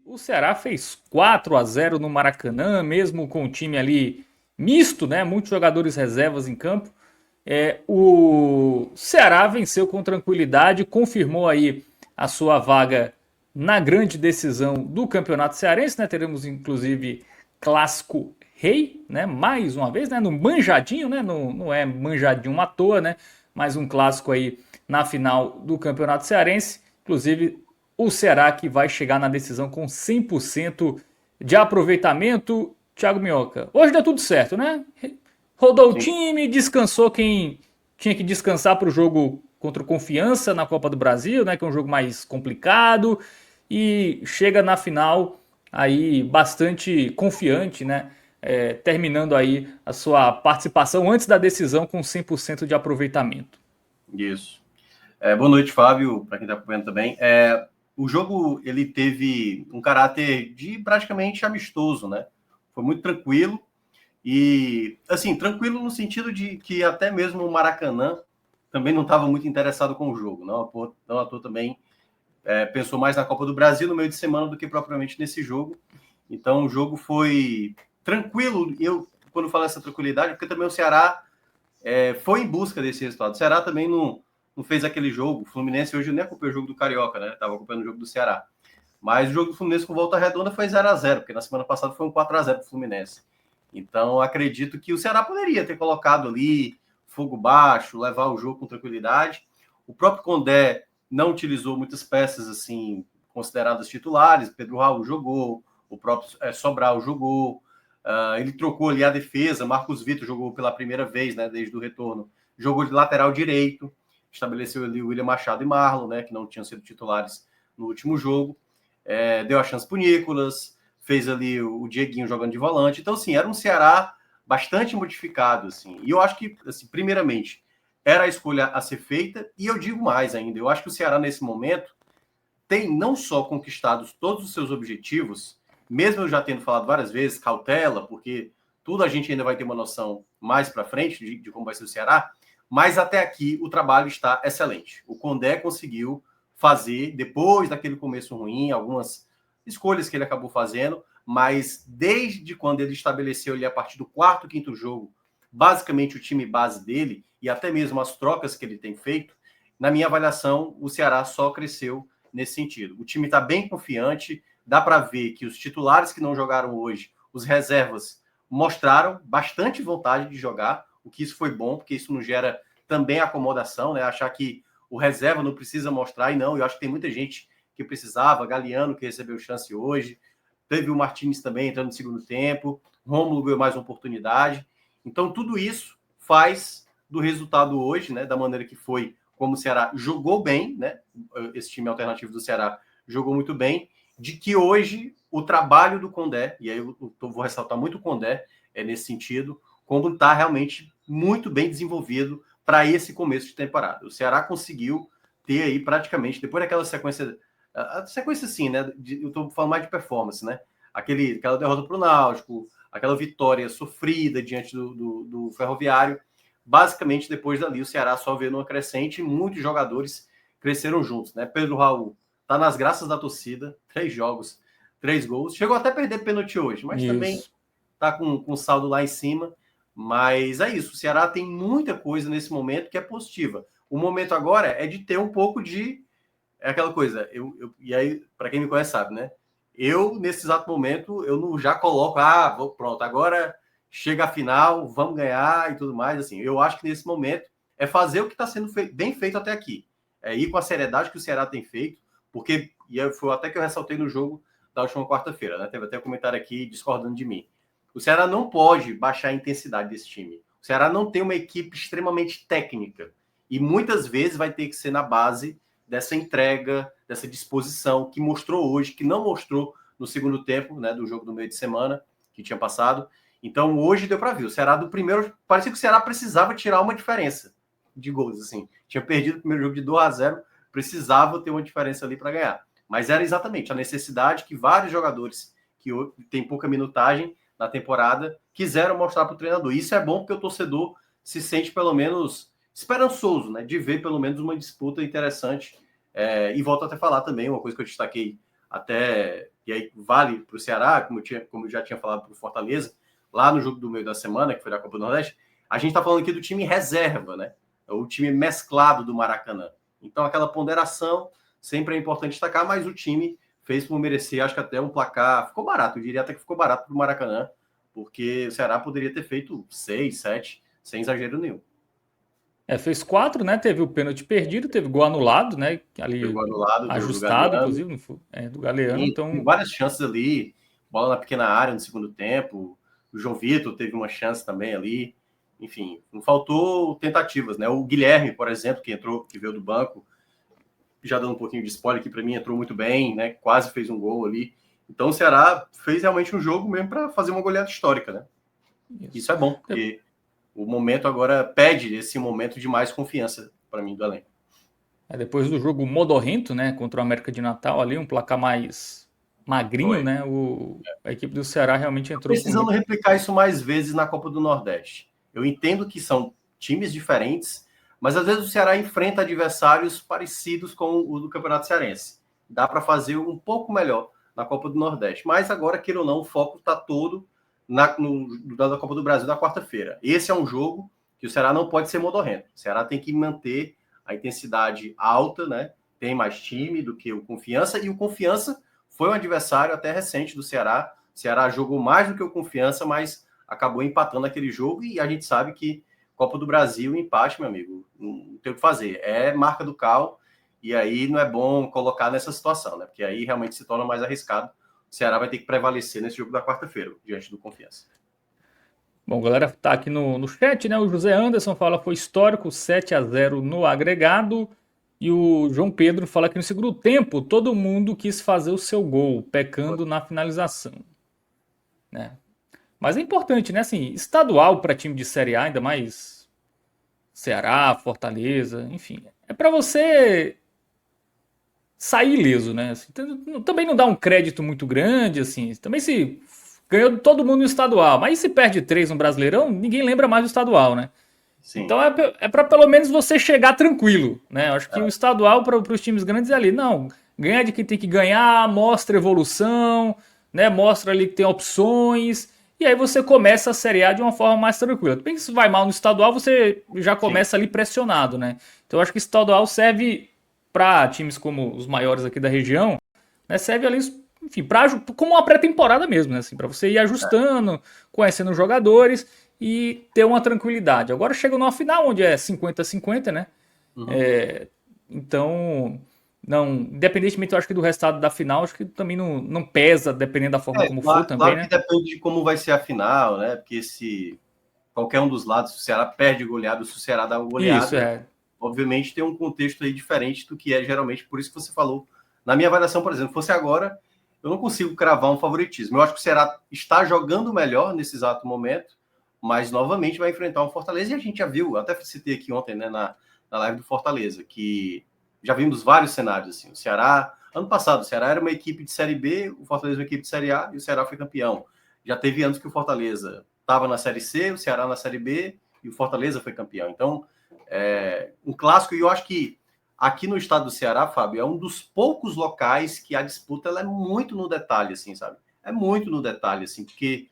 o Ceará fez 4-0 no Maracanã, mesmo com o time ali misto, né? Muitos jogadores reservas em campo. O Ceará venceu com tranquilidade, confirmou aí a sua vaga na grande decisão do Campeonato Cearense, né? Teremos inclusive clássico rei, né? Mais uma vez, né? No manjadinho, né? Não é manjadinho à toa, né? Mais um clássico aí na final do Campeonato Cearense. Inclusive o Ceará que vai chegar na decisão com 100% de aproveitamento. Thiago Minhoca, hoje deu tudo certo, né? Rodou o Sim. time, descansou quem tinha que descansar para o jogo contra o Confiança na Copa do Brasil, né? Que é um jogo mais complicado. E chega na final aí bastante confiante, né? Terminando aí a sua participação antes da decisão com 100% de aproveitamento. Isso. Boa noite, Fábio, para quem está acompanhando também. O jogo ele teve um caráter de praticamente amistoso, né? Foi muito tranquilo e, assim, tranquilo no sentido de que até mesmo o Maracanã também não estava muito interessado com o jogo, não à toa também pensou mais na Copa do Brasil no meio de semana do que propriamente nesse jogo. Então o jogo foi tranquilo. Eu, quando falo essa tranquilidade, porque também o Ceará foi em busca desse resultado. O Ceará também não fez aquele jogo. O Fluminense hoje nem acompanhou o jogo do Carioca, né? Estava acompanhando o jogo do Ceará. Mas o jogo do Fluminense com volta redonda foi 0-0, porque na semana passada foi um 4-0 para o Fluminense. Então, acredito que o Ceará poderia ter colocado ali fogo baixo, levar o jogo com tranquilidade. O próprio Condé não utilizou muitas peças assim consideradas titulares. Pedro Raul jogou, o próprio Sobral jogou. Ele trocou ali a defesa. Marcos Vitor jogou pela primeira vez, né, desde o retorno. Jogou de lateral direito. Estabeleceu ali o William Machado e Marlon, né, que não tinham sido titulares no último jogo. Deu a chance para o Nicolas, fez ali o Dieguinho jogando de volante. Então, assim, era um Ceará bastante modificado, assim. E eu acho que, assim, primeiramente, era a escolha a ser feita, e eu digo mais ainda, eu acho que o Ceará, nesse momento, tem não só conquistados todos os seus objetivos, mesmo eu já tendo falado várias vezes, cautela, porque tudo a gente ainda vai ter uma noção mais para frente de como vai ser o Ceará, mas até aqui o trabalho está excelente. O Condé conseguiu fazer, depois daquele começo ruim, algumas escolhas que ele acabou fazendo, mas desde quando ele estabeleceu ali a partir do quarto, quinto jogo, basicamente o time base dele, e até mesmo as trocas que ele tem feito, na minha avaliação, o Ceará só cresceu nesse sentido. O time está bem confiante, dá para ver que os titulares que não jogaram hoje, os reservas, mostraram bastante vontade de jogar, o que isso foi bom, porque isso não gera também acomodação, né? Achar que o reserva não precisa mostrar, e não, eu acho que tem muita gente que precisava, Galeano que recebeu chance hoje, teve o Martins também entrando no segundo tempo, Rômulo ganhou mais uma oportunidade. Então, tudo isso faz do resultado hoje, né, da maneira que foi, como o Ceará jogou bem, né, esse time alternativo do Ceará jogou muito bem, de que hoje o trabalho do Condé, e aí eu vou ressaltar muito o Condé nesse sentido, como está realmente muito bem desenvolvido para esse começo de temporada. O Ceará conseguiu ter aí praticamente, depois daquela sequência, a sequência assim, né, eu estou falando mais de performance, né, aquela derrota para o Náutico, aquela vitória sofrida diante do Ferroviário, basicamente depois dali o Ceará só veio numa crescente e muitos jogadores cresceram juntos, né? Pedro Raul tá nas graças da torcida, 3 jogos, 3 gols, chegou até a perder pênalti hoje, mas também Isso. tá com saldo lá em cima. Mas é isso, o Ceará tem muita coisa nesse momento que é positiva. O momento agora é de ter um pouco de aquela coisa. E aí, para quem me conhece, sabe, né? Eu, nesse exato momento, eu não já coloco, pronto, agora chega a final, vamos ganhar e tudo mais. Assim, eu acho que nesse momento é fazer o que está sendo bem feito até aqui. É ir com a seriedade que o Ceará tem feito, porque, foi até que eu ressaltei no jogo da última quarta-feira, né? Teve até um comentário aqui discordando de mim. O Ceará não pode baixar a intensidade desse time. O Ceará não tem uma equipe extremamente técnica. E muitas vezes vai ter que ser na base dessa entrega, dessa disposição que mostrou hoje, que não mostrou no segundo tempo, né, do jogo do meio de semana que tinha passado. Então hoje deu para ver. O Ceará do primeiro, parecia que o Ceará precisava tirar uma diferença de gols, assim. Tinha perdido o primeiro jogo de 2-0, precisava ter uma diferença ali para ganhar. Mas era exatamente a necessidade que vários jogadores que têm pouca minutagem na temporada quiseram mostrar para o treinador. Isso é bom porque o torcedor se sente pelo menos esperançoso, né, de ver pelo menos uma disputa interessante. E volto até a falar também, uma coisa que eu destaquei até e aí vale para o Ceará, como eu já tinha falado para o Fortaleza, lá no jogo do meio da semana, que foi da Copa do Nordeste, a gente está falando aqui do time reserva, né? O time mesclado do Maracanã. Então, aquela ponderação sempre é importante destacar, mas o time fez por merecer, acho que até um placar, ficou barato, eu diria até que ficou barato para o Maracanã, porque o Ceará poderia ter feito 6, 7, sem exagero nenhum. Fez 4, né? Teve o pênalti perdido, teve gol anulado, né? Ali Pegou anulado do ajustado, Galeano, inclusive, do Galeano. e teve Então, várias chances ali, bola na pequena área no segundo tempo, o João Vitor teve uma chance também ali, enfim, não faltou tentativas, né? O Guilherme, por exemplo, que entrou, que veio do banco, já dando um pouquinho de spoiler aqui para mim, entrou muito bem, né? Quase fez um gol ali. Então o Ceará fez realmente um jogo mesmo para fazer uma goleada histórica, né? Isso é bom, porque o momento agora pede esse momento de mais confiança para mim do elenco. Depois do jogo modorrento, né, contra o América de Natal ali, um placar mais magrinho, Foi. né, a equipe do Ceará realmente entrou com Precisando muito... replicar isso mais vezes na Copa do Nordeste. Eu entendo que são times diferentes, mas às vezes o Ceará enfrenta adversários parecidos com o do Campeonato Cearense. Dá para fazer um pouco melhor na Copa do Nordeste. Mas agora, queira ou não, o foco está todo da Copa do Brasil da quarta-feira. Esse é um jogo que o Ceará não pode ser modorrento. O Ceará tem que manter a intensidade alta, né? Tem mais time do que o Confiança, e o Confiança foi um adversário até recente do Ceará. O Ceará jogou mais do que o Confiança, mas acabou empatando aquele jogo, e a gente sabe que Copa do Brasil, empate, meu amigo, não tem o que fazer. É marca do cal, e aí não é bom colocar nessa situação, né? Porque aí realmente se torna mais arriscado. O Ceará vai ter que prevalecer nesse jogo da quarta-feira, diante do Confiança. Bom, galera, tá aqui no chat, né? O José Anderson fala foi histórico, 7-0 no agregado. E o João Pedro fala que no segundo tempo todo mundo quis fazer o seu gol, pecando na finalização, né? Mas é importante, né? Assim, estadual para time de Série A, ainda mais Ceará, Fortaleza, enfim. É para você sair ileso, né? Assim, também não dá um crédito muito grande, assim. Também se ganhou todo mundo no estadual, mas se perde 3 no Brasileirão, ninguém lembra mais do estadual, né? Sim. Então é para pelo menos você chegar tranquilo, né? Eu acho que o É. estadual para os times grandes é ali. Não, ganha de quem tem que ganhar, mostra evolução, né? Mostra ali que tem opções. E aí você começa a Série A de uma forma mais tranquila. Bem que se vai mal no estadual, você já Sim. começa ali pressionado, né? Então eu acho que o estadual serve para times como os maiores aqui da região, né? Serve ali, enfim, como uma pré-temporada mesmo, né? Assim, para você ir ajustando, conhecendo os jogadores e ter uma tranquilidade. Agora chega numa final onde é 50-50, né? Uhum. Então, não, independentemente, eu acho que do resultado da final, acho que também não pesa, dependendo da forma como for também, Claro que né? depende de como vai ser a final, né? Porque se qualquer um dos lados, se o Ceará perde goleada, se o Ceará dá uma Isso, goleada, obviamente tem um contexto aí diferente do que é geralmente, por isso que você falou. Na minha avaliação, por exemplo, fosse agora, eu não consigo cravar um favoritismo. Eu acho que o Ceará está jogando melhor nesse exato momento, mas novamente vai enfrentar um Fortaleza, e a gente já viu, até citei aqui ontem, né, na live do Fortaleza, que já vimos vários cenários assim. O Ceará, ano passado, o Ceará era uma equipe de Série B, o Fortaleza uma equipe de Série A, e o Ceará foi campeão. Já teve anos que o Fortaleza estava na Série C, o Ceará na Série B, e o Fortaleza foi campeão. Então, um clássico, e eu acho que aqui no estado do Ceará, Fábio, é um dos poucos locais que a disputa ela é muito no detalhe, assim, sabe? É muito no detalhe, assim, porque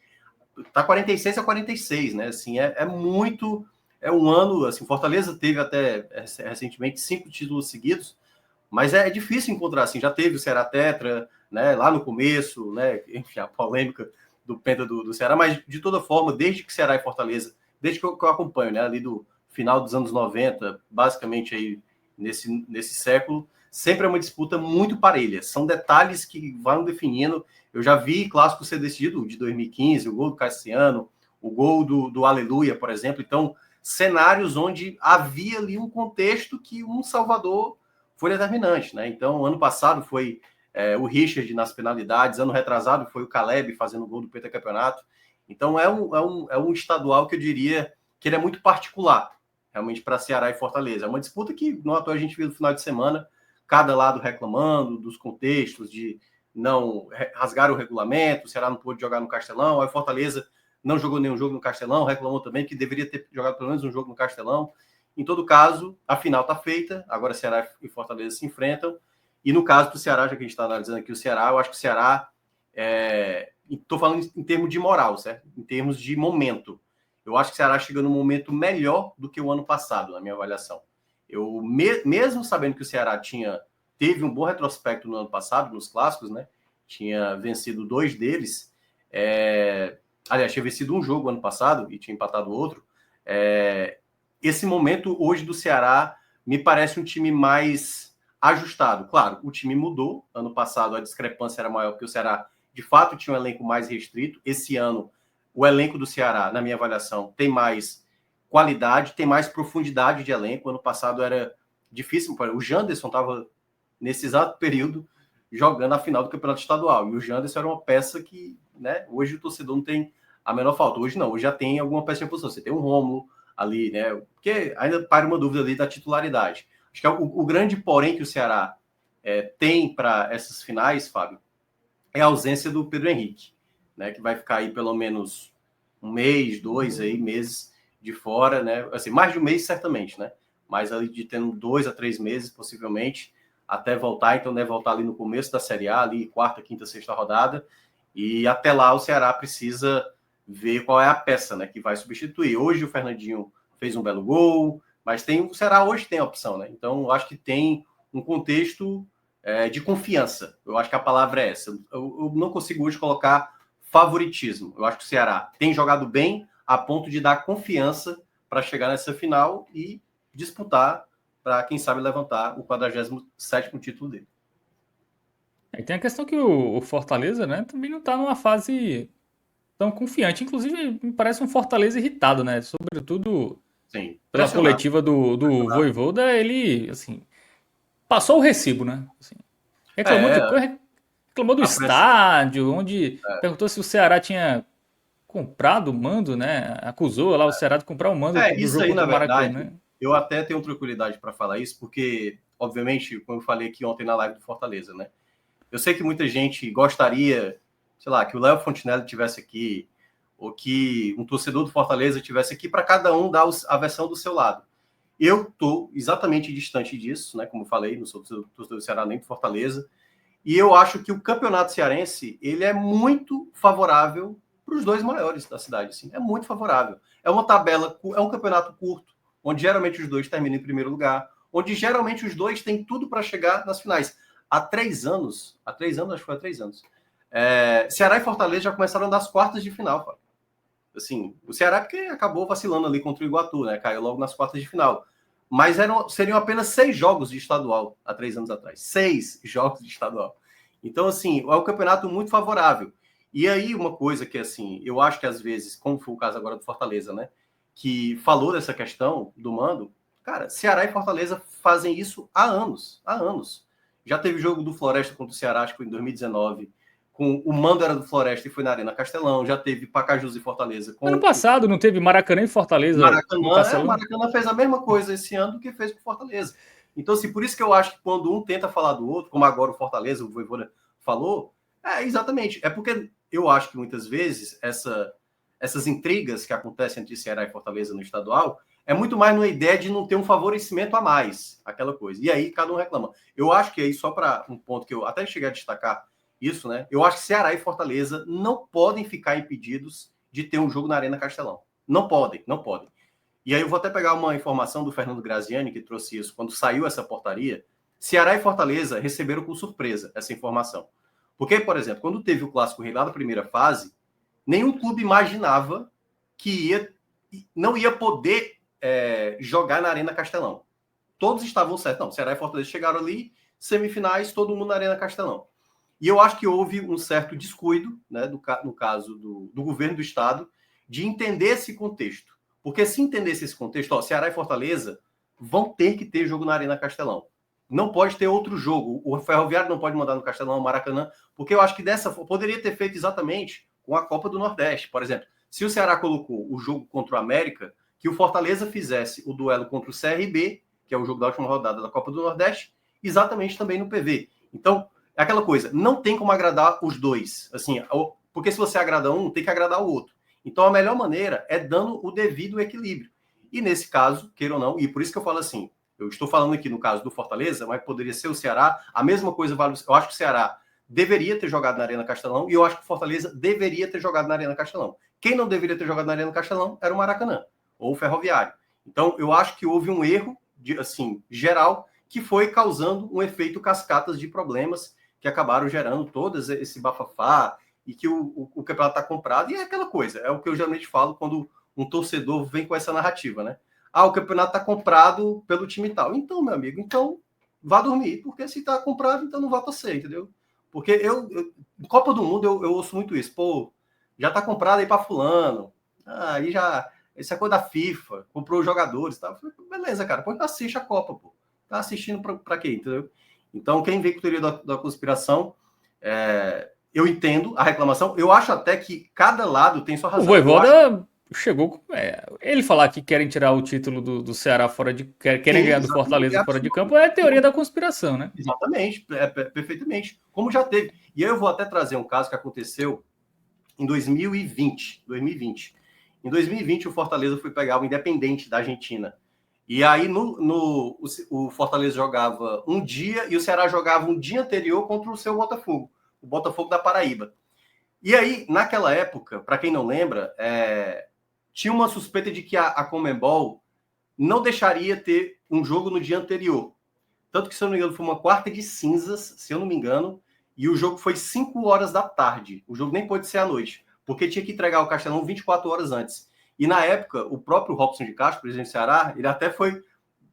tá 46-46, né? Assim, é muito. É um ano, assim, Fortaleza teve até recentemente 5 títulos seguidos, mas é difícil encontrar, assim, já teve o Ceará Tetra, né, lá no começo, né, enfim, a polêmica do Penta do Ceará, mas de toda forma, desde que Ceará e Fortaleza, desde que eu acompanho, né, ali do final dos anos 90, basicamente aí nesse século, sempre é uma disputa muito parelha, são detalhes que vão definindo. Eu já vi clássico ser decidido de 2015, o gol do Cassiano, o gol do Aleluia, por exemplo, então cenários onde havia ali um contexto que um Salvador foi determinante, né? Então, ano passado foi o Richard nas penalidades, ano retrasado foi o Caleb fazendo o gol do pentacampeonato. Então, é um estadual que eu diria que ele é muito particular, realmente, para Ceará e Fortaleza. É uma disputa que, no atual, a gente viu no final de semana, cada lado reclamando dos contextos, de não rasgar o regulamento, o Ceará não pôde jogar no Castelão, aí Fortaleza não jogou nenhum jogo no Castelão, reclamou também que deveria ter jogado pelo menos um jogo no Castelão. Em todo caso, a final está feita, agora Ceará e Fortaleza se enfrentam, e no caso do Ceará, já que a gente está analisando aqui o Ceará, eu acho que o Ceará Estou falando em termos de moral, certo? Em termos de momento. Eu acho que o Ceará chega num momento melhor do que o ano passado, na minha avaliação. Eu, mesmo sabendo que o Ceará teve um bom retrospecto no ano passado, nos clássicos, né? Tinha vencido 2 deles. Aliás, tinha vencido um jogo ano passado e tinha empatado outro. Esse momento hoje do Ceará me parece um time mais ajustado. Claro, o time mudou. Ano passado a discrepância era maior porque o Ceará, de fato, tinha um elenco mais restrito. Esse ano, o elenco do Ceará, na minha avaliação, tem mais qualidade, tem mais profundidade de elenco. Ano passado era difícil. O Janderson estava, nesse exato período, jogando a final do Campeonato Estadual. E o Janderson era uma peça que, né, hoje o torcedor não tem a menor falta. Hoje não, hoje já tem alguma peça de posição. Você tem um Rômulo ali, né? Porque ainda para uma dúvida ali da titularidade. Acho que o grande porém que o Ceará tem para essas finais, Fábio, é a ausência do Pedro Henrique, né? Que vai ficar aí pelo menos um mês, 2 aí, meses de fora, né? Assim, mais de um mês, certamente, né? Mas ali de tendo 2 a 3 meses, possivelmente, até voltar. Então, deve voltar ali no começo da Série A, ali, quarta, quinta, sexta rodada. E até lá o Ceará precisa ver qual é a peça, né, que vai substituir. Hoje o Fernandinho fez um belo gol, mas o Ceará hoje tem a opção, né? Então, eu acho que tem um contexto de confiança. Eu acho que a palavra é essa. Eu não consigo hoje colocar favoritismo. Eu acho que o Ceará tem jogado bem a ponto de dar confiança para chegar nessa final e disputar para, quem sabe, levantar o 47º título dele. E tem a questão que o Fortaleza, né, também não tá numa fase tão confiante. Inclusive, me parece um Fortaleza irritado, né? Sobretudo Sim, pela pressionado. coletiva do Vojvoda, ele, assim, passou o recibo, né? Assim, reclamou de coisa, reclamou do estádio, onde perguntou se o Ceará tinha comprado o mando, né? Acusou lá o Ceará de comprar o mando do Isso jogo aí, contra na o Maracanã. verdade, eu até tenho tranquilidade para falar isso, porque, obviamente, como eu falei aqui ontem na live do Fortaleza, né? Eu sei que muita gente gostaria, sei lá, que o Léo Fontinelli tivesse aqui, ou que um torcedor do Fortaleza tivesse aqui, para cada um dar a versão do seu lado. Eu estou exatamente distante disso, né? Como eu falei, não sou torcedor do Ceará nem do Fortaleza. E eu acho que o campeonato cearense ele é muito favorável para os 2 maiores da cidade. Assim. É muito favorável. É uma tabela, é um campeonato curto, onde geralmente os 2 terminam em primeiro lugar, onde geralmente os 2 têm tudo para chegar nas finais. Há 3 anos, acho que foi há 3 anos, Ceará e Fortaleza já começaram das quartas de final. Cara. Assim, o Ceará porque acabou vacilando ali contra o Iguatu, né? Caiu logo nas quartas de final. Mas seriam apenas 6 jogos de estadual há 3 anos atrás. 6 jogos de estadual. Então, assim, é um campeonato muito favorável. E aí, uma coisa que, assim, eu acho que às vezes, como foi o caso agora do Fortaleza, né? Que falou dessa questão do mando. Cara, Ceará e Fortaleza fazem isso há anos. Há anos. Já teve jogo do Floresta contra o Ceará, acho que foi em 2019. Com o mando era do Floresta e foi na Arena Castelão. Já teve Pacajus e Fortaleza Ano com passado não teve Maracanã e Fortaleza no Maracanã. O Castelão? Maracanã fez a mesma coisa esse ano do que fez com o Fortaleza. Então, assim, por isso que eu acho que quando um tenta falar do outro, como agora o Fortaleza, o Vojvoda falou, exatamente. É porque eu acho que muitas vezes essas intrigas que acontecem entre Ceará e Fortaleza no estadual é muito mais numa ideia de não ter um favorecimento a mais, aquela coisa. E aí cada um reclama. Eu acho que aí, só para um ponto que eu até cheguei a destacar isso, né? Eu acho que Ceará e Fortaleza não podem ficar impedidos de ter um jogo na Arena Castelão. Não podem, não podem. E aí eu vou até pegar uma informação do Fernando Graziani, que trouxe isso quando saiu essa portaria. Ceará e Fortaleza receberam com surpresa essa informação. Porque, por exemplo, quando teve o Clássico Rei lá da primeira fase, nenhum clube imaginava que não ia poder jogar na Arena Castelão. Todos estavam certos. Não, Ceará e Fortaleza chegaram ali, semifinais, todo mundo na Arena Castelão. E eu acho que houve um certo descuido, né, no caso do governo do estado, de entender esse contexto. Porque se entendesse esse contexto, Ceará e Fortaleza vão ter que ter jogo na Arena Castelão. Não pode ter outro jogo. O Ferroviário não pode mandar no Castelão, o Maracanã, porque eu acho que dessa forma poderia ter feito exatamente com a Copa do Nordeste. Por exemplo, se o Ceará colocou o jogo contra o América, que o Fortaleza fizesse o duelo contra o CRB, que é o jogo da última rodada da Copa do Nordeste, exatamente também no PV. Então, é aquela coisa, não tem como agradar os dois. Assim, porque se você agrada um, tem que agradar o outro. Então, a melhor maneira é dando o devido equilíbrio. E nesse caso, queira ou não, e por isso que eu falo assim, eu estou falando aqui no caso do Fortaleza, mas poderia ser o Ceará, a mesma coisa vale. Eu acho que o Ceará deveria ter jogado na Arena Castelão, e eu acho que o Fortaleza deveria ter jogado na Arena Castelão. Quem não deveria ter jogado na Arena Castelão era o Maracanã, ou o Ferroviário. Então, eu acho que houve um erro, geral, que foi causando um efeito cascatas de problemas que acabaram gerando todo esse bafafá, e que o campeonato está comprado, e é aquela coisa, é o que eu geralmente falo quando um torcedor vem com essa narrativa, né? O campeonato está comprado pelo time tal. Então, meu amigo, vá dormir, porque se está comprado, então não vá torcer, entendeu? Porque Copa do Mundo, eu ouço muito isso. Pô, já tá comprado aí para fulano. Aí já... Isso é coisa da FIFA. Comprou os jogadores. Tá? Beleza, cara. Pô, assiste a Copa, pô. Tá assistindo para quê, entendeu? Então, quem vem com a teoria da conspiração, eu entendo a reclamação. Eu acho até que cada lado tem sua razão. O Vojvoda chegou... ele falar que querem tirar o título do Ceará fora de... Querem ganhar do Fortaleza fora de campo, é a teoria da conspiração, né? Exatamente. Perfeitamente. Como já teve. E aí eu vou até trazer um caso que aconteceu em 2020. Em 2020, o Fortaleza foi pegar o Independente da Argentina. E aí o Fortaleza jogava um dia e o Ceará jogava um dia anterior contra o seu Botafogo, o Botafogo da Paraíba. E aí, naquela época, para quem não lembra, tinha uma suspeita de que a Conmebol não deixaria ter um jogo no dia anterior. Tanto que, se eu não me engano, foi uma quarta de cinzas, se eu não me engano, e o jogo foi 5 horas da tarde. O jogo nem pôde ser à noite, porque tinha que entregar o Castelão 24 horas antes. E na época, o próprio Robson de Castro, presidente do Ceará, ele até foi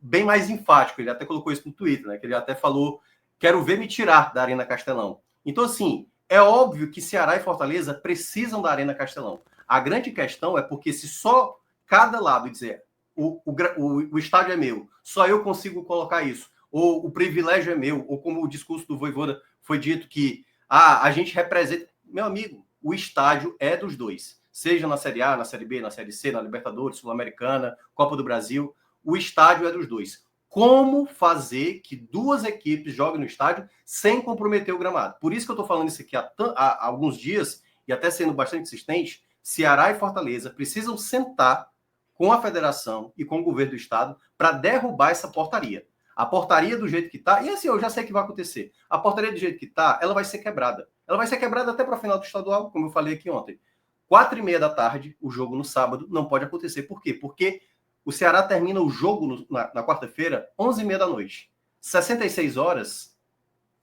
bem mais enfático, ele até colocou isso no Twitter, né? Que ele até falou, quero ver me tirar da Arena Castelão. Então, assim, é óbvio que Ceará e Fortaleza precisam da Arena Castelão. A grande questão é porque se só cada lado dizer o estádio é meu, só eu consigo colocar isso, ou o privilégio é meu, ou como o discurso do Vojvoda foi dito que a gente representa... Meu amigo, o estádio é dos dois. Seja na Série A, na Série B, na Série C, na Libertadores, Sul-Americana, Copa do Brasil, o estádio é dos dois. Como fazer que duas equipes joguem no estádio sem comprometer o gramado? Por isso que eu estou falando isso aqui há alguns dias, e até sendo bastante insistente, Ceará e Fortaleza precisam sentar com a federação e com o governo do estado para derrubar essa portaria. A portaria do jeito que está, e assim, eu já sei que vai acontecer. A portaria do jeito que está, ela vai ser quebrada. Ela vai ser quebrada até para a final do estadual, como eu falei aqui ontem. 4h30 da tarde, o jogo no sábado, não pode acontecer. Por quê? Porque o Ceará termina o jogo na quarta-feira, 11h30 da noite. 66 horas,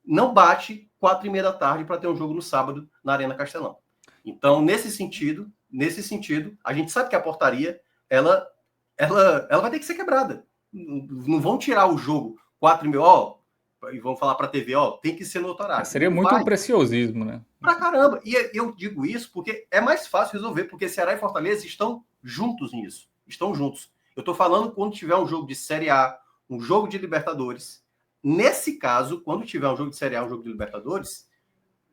não bate 4h30 da tarde para ter um jogo no sábado na Arena Castelão. Então, nesse sentido, a gente sabe que a portaria, ela vai ter que ser quebrada. Não vão tirar o jogo 4h30, e vão falar para a TV, tem que ser no outro horário. Seria muito um preciosismo, né? Pra caramba. E eu digo isso porque é mais fácil resolver, porque Ceará e Fortaleza estão juntos nisso. Estão juntos. Eu tô falando quando tiver um jogo de Série A, um jogo de Libertadores. Nesse caso, quando tiver um jogo de Série A, um jogo de Libertadores,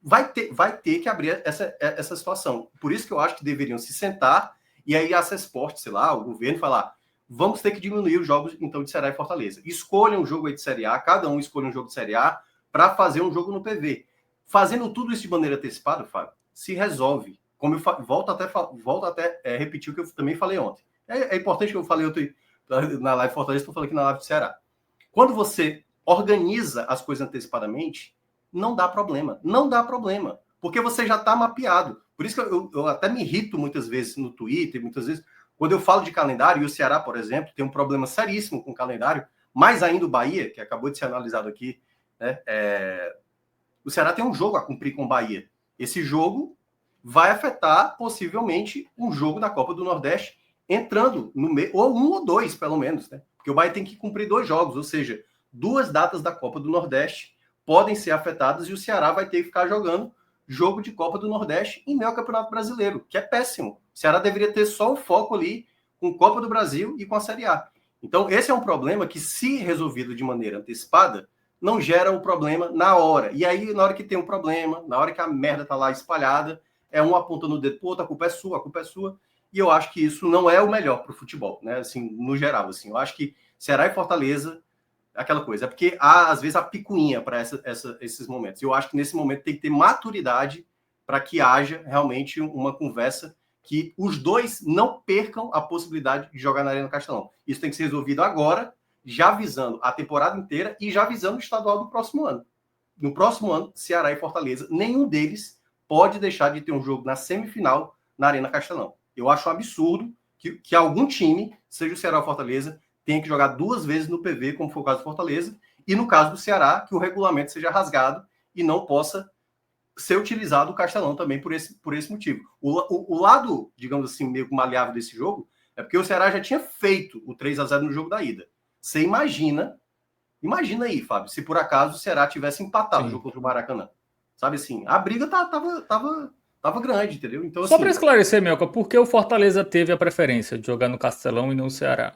vai ter que abrir essa situação. Por isso que eu acho que deveriam se sentar e aí a Cesporte, sei lá, o governo falar, vamos ter que diminuir os jogos, então, de Ceará e Fortaleza. Escolham um jogo aí de Série A, cada um escolha um jogo de Série A para fazer um jogo no PV. Fazendo tudo isso de maneira antecipada, Fábio, se resolve. Como eu volto até repetir o que eu também falei ontem. É importante que eu falei ontem na live Fortaleza, estou falando aqui na live do Ceará. Quando você organiza as coisas antecipadamente, não dá problema. Não dá problema. Porque você já está mapeado. Por isso que eu até me irrito muitas vezes no Twitter, muitas vezes, quando eu falo de calendário, e o Ceará, por exemplo, tem um problema seríssimo com o calendário, mais ainda o Bahia, que acabou de ser analisado aqui, né? O Ceará tem um jogo a cumprir com o Bahia. Esse jogo vai afetar, possivelmente, um jogo da Copa do Nordeste entrando no meio, ou um ou dois, pelo menos, né? Porque o Bahia tem que cumprir 2 jogos, ou seja, 2 datas da Copa do Nordeste podem ser afetadas e o Ceará vai ter que ficar jogando jogo de Copa do Nordeste em meio ao Campeonato Brasileiro, que é péssimo. O Ceará deveria ter só o foco ali com Copa do Brasil e com a Série A. Então, esse é um problema que, se resolvido de maneira antecipada, não gera o problema na hora. E aí, na hora que tem um problema, na hora que a merda tá lá espalhada, um apontando o dedo, pô, a culpa é sua, a culpa é sua. E eu acho que isso não é o melhor para o futebol, né? Assim, no geral, assim, eu acho que Ceará e Fortaleza, aquela coisa, é porque há, às vezes, a picuinha para esses momentos. Eu acho que nesse momento tem que ter maturidade para que haja realmente uma conversa que os dois não percam a possibilidade de jogar na Arena Castelão. Isso tem que ser resolvido agora, já visando a temporada inteira e já visando o estadual do próximo ano. no próximo ano, Ceará e Fortaleza, nenhum deles pode deixar de ter um jogo na semifinal na Arena Castelão. Eu acho um absurdo que algum time, seja o Ceará ou Fortaleza, tenha que jogar 2 vezes no PV, como foi o caso do Fortaleza, e no caso do Ceará, que o regulamento seja rasgado e não possa ser utilizado o Castelão também por esse motivo. O lado, digamos assim, meio maleável desse jogo é porque o Ceará já tinha feito o 3-0 no jogo da ida. Você imagina aí, Fábio, se por acaso o Ceará tivesse empatado o jogo contra o Maracanã. Sabe assim, a briga tava grande, entendeu? Então, Só assim, para esclarecer, Melca, por que o Fortaleza teve a preferência de jogar no Castelão e não no Ceará?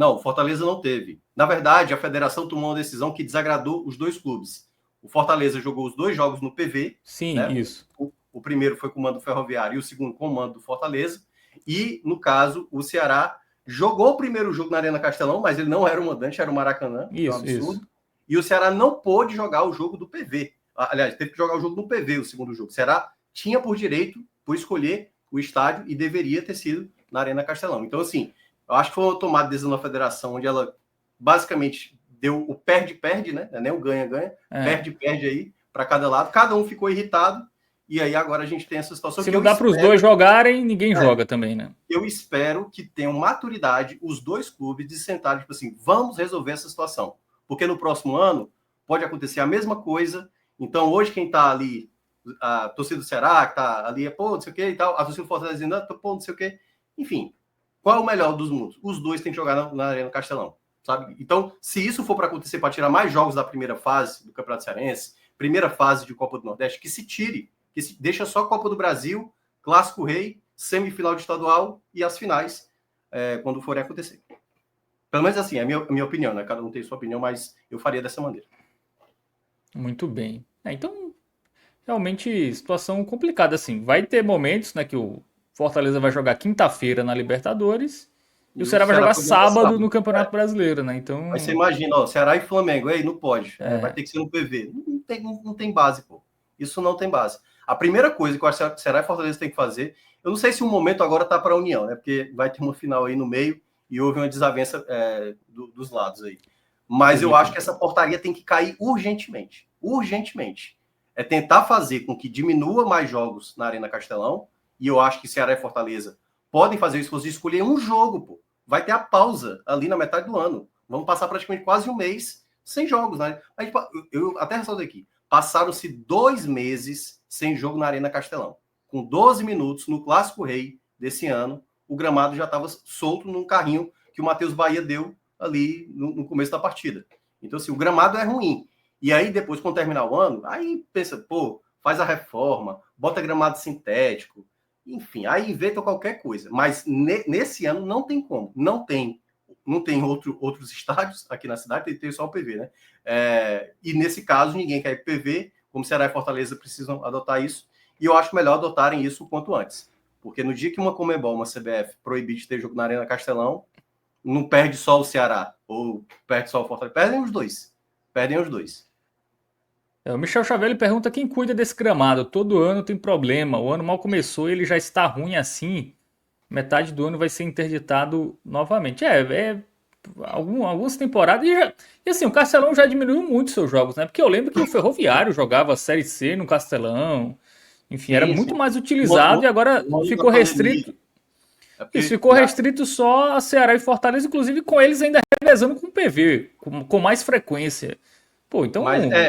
não, o Fortaleza não teve. Na verdade, a federação tomou uma decisão que desagradou os dois clubes. O Fortaleza jogou os 2 jogos no PV, Sim, né? isso. O primeiro foi com o mando Ferroviário e o segundo com o mando do Fortaleza. E, no caso, o Ceará jogou o primeiro jogo na Arena Castelão, mas ele não era o mandante, era o Maracanã, que é um Isso, absurdo. isso. E o Ceará não pôde jogar o jogo do PV. Aliás, teve que jogar o jogo no PV, o segundo jogo. O Ceará tinha por direito, por escolher o estádio e deveria ter sido na Arena Castelão. Então, assim, eu acho que foi uma tomada de decisão da federação, onde ela basicamente deu o perde-perde, né? Não é o ganha-ganha, perde-perde aí para cada lado. Cada um ficou irritado. E aí agora a gente tem essa situação. Se que não dá para os dois jogarem, ninguém joga também, né? Eu espero que tenham maturidade os dois clubes de sentar, tipo assim, vamos resolver essa situação. Porque no próximo ano pode acontecer a mesma coisa. Então, hoje, quem está ali, a torcida do Ceará, que está ali, pô, não sei o que e tal, a torcida do Fortaleza dizendo, pô, não sei o que. Enfim, qual é o melhor dos mundos? Os dois têm que jogar na Arena Castelão, sabe? Então, se isso for para acontecer, para tirar mais jogos da primeira fase do Campeonato Cearense, primeira fase de Copa do Nordeste, que se tire, que se deixa só Copa do Brasil, Clássico Rei, semifinal de estadual e as finais, quando forem acontecer. Pelo menos assim, é a minha opinião, né? Cada um tem sua opinião, mas eu faria dessa maneira. Muito bem. Então, realmente, situação complicada, assim. Vai ter momentos, né, que o Fortaleza vai jogar quinta-feira na Libertadores e o Ceará vai jogar sábado no Campeonato Brasileiro, né? Então... Aí você imagina, ó, Ceará e Flamengo, aí não pode, vai ter que ser no PV. Não tem base, pô. Isso não tem base. A primeira coisa que eu acho que Ceará e Fortaleza tem que fazer, eu não sei se o momento agora tá para a União, né? Porque vai ter uma final aí no meio e houve uma desavença dos lados aí. Mas eu acho que essa portaria tem que cair urgentemente. Urgentemente. É tentar fazer com que diminua mais jogos na Arena Castelão, e eu acho que Ceará e Fortaleza podem fazer isso, se escolher um jogo, pô. Vai ter a pausa ali na metade do ano. Vamos passar praticamente quase um mês sem jogos, né? Eu até ressalto aqui. Passaram-se 2 meses sem jogo na Arena Castelão. Com 12 minutos no Clássico Rei desse ano, o gramado já estava solto num carrinho que o Matheus Bahia deu ali no começo da partida. Então, assim, o gramado é ruim. E aí, depois, quando terminar o ano, aí pensa, pô, faz a reforma, bota gramado sintético, enfim, aí inventa qualquer coisa. Mas nesse ano não tem como. Não tem outros estádios aqui na cidade, tem só o PV, né? E nesse caso, ninguém quer ir PV, como Ceará e Fortaleza precisam adotar isso, e eu acho melhor adotarem isso o quanto antes. Porque no dia que uma Conmebol, uma CBF, proibir de ter jogo na Arena Castelão, não perde só o Ceará, ou perde só o Fortaleza, perdem os dois. Perdem os dois. O Michel Chavelli pergunta quem cuida desse gramado. Todo ano tem problema. O ano mal começou e ele já está ruim assim. Metade do ano vai ser interditado novamente. Algumas temporadas. E assim, o Castelão já diminuiu muito seus jogos, né? Porque eu lembro que o Ferroviário jogava a Série C no Castelão. Enfim, era muito mais utilizado e agora ficou restrito. Isso ficou restrito só a Ceará e Fortaleza, inclusive com eles ainda revezando com o PV, com mais frequência. Pô, então...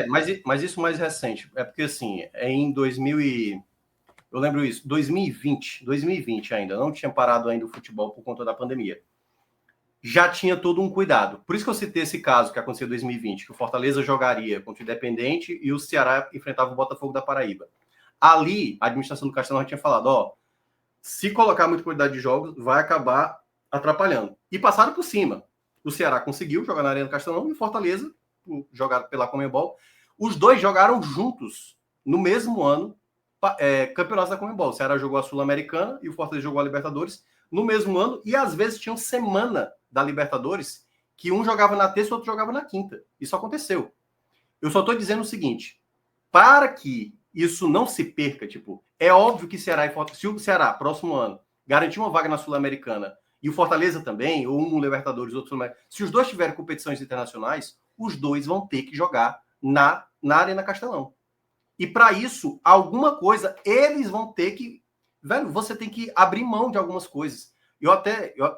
Mas isso mais recente. É porque, assim, em 2000 eu lembro isso, 2020 ainda, não tinha parado ainda o futebol por conta da pandemia. Já tinha todo um cuidado. Por isso que eu citei esse caso que aconteceu em 2020, que o Fortaleza jogaria contra o Independente e o Ceará enfrentava o Botafogo da Paraíba. Ali, a administração do Castelão já tinha falado, ó, se colocar muita quantidade de jogos, vai acabar atrapalhando. E passaram por cima. O Ceará conseguiu jogar na Arena do Castelão e o Fortaleza, jogado pela Conmebol. Os dois jogaram juntos no mesmo ano campeonatos da Conmebol. O Ceará jogou a Sul-Americana e o Fortaleza jogou a Libertadores no mesmo ano, e às vezes tinham semana da Libertadores que um jogava na terça e o outro jogava na quinta. Isso aconteceu. Eu só estou dizendo o seguinte, para que isso não se perca, tipo, é óbvio que Ceará e Fortaleza, se o Ceará, próximo ano, garantir uma vaga na Sul-Americana e o Fortaleza também, ou um Libertadores, outro Sul-Americana, se os dois tiverem competições internacionais, os dois vão ter que jogar na na Arena Castelão. E para isso, alguma coisa, eles vão ter que... Velho, você tem que abrir mão de algumas coisas. Eu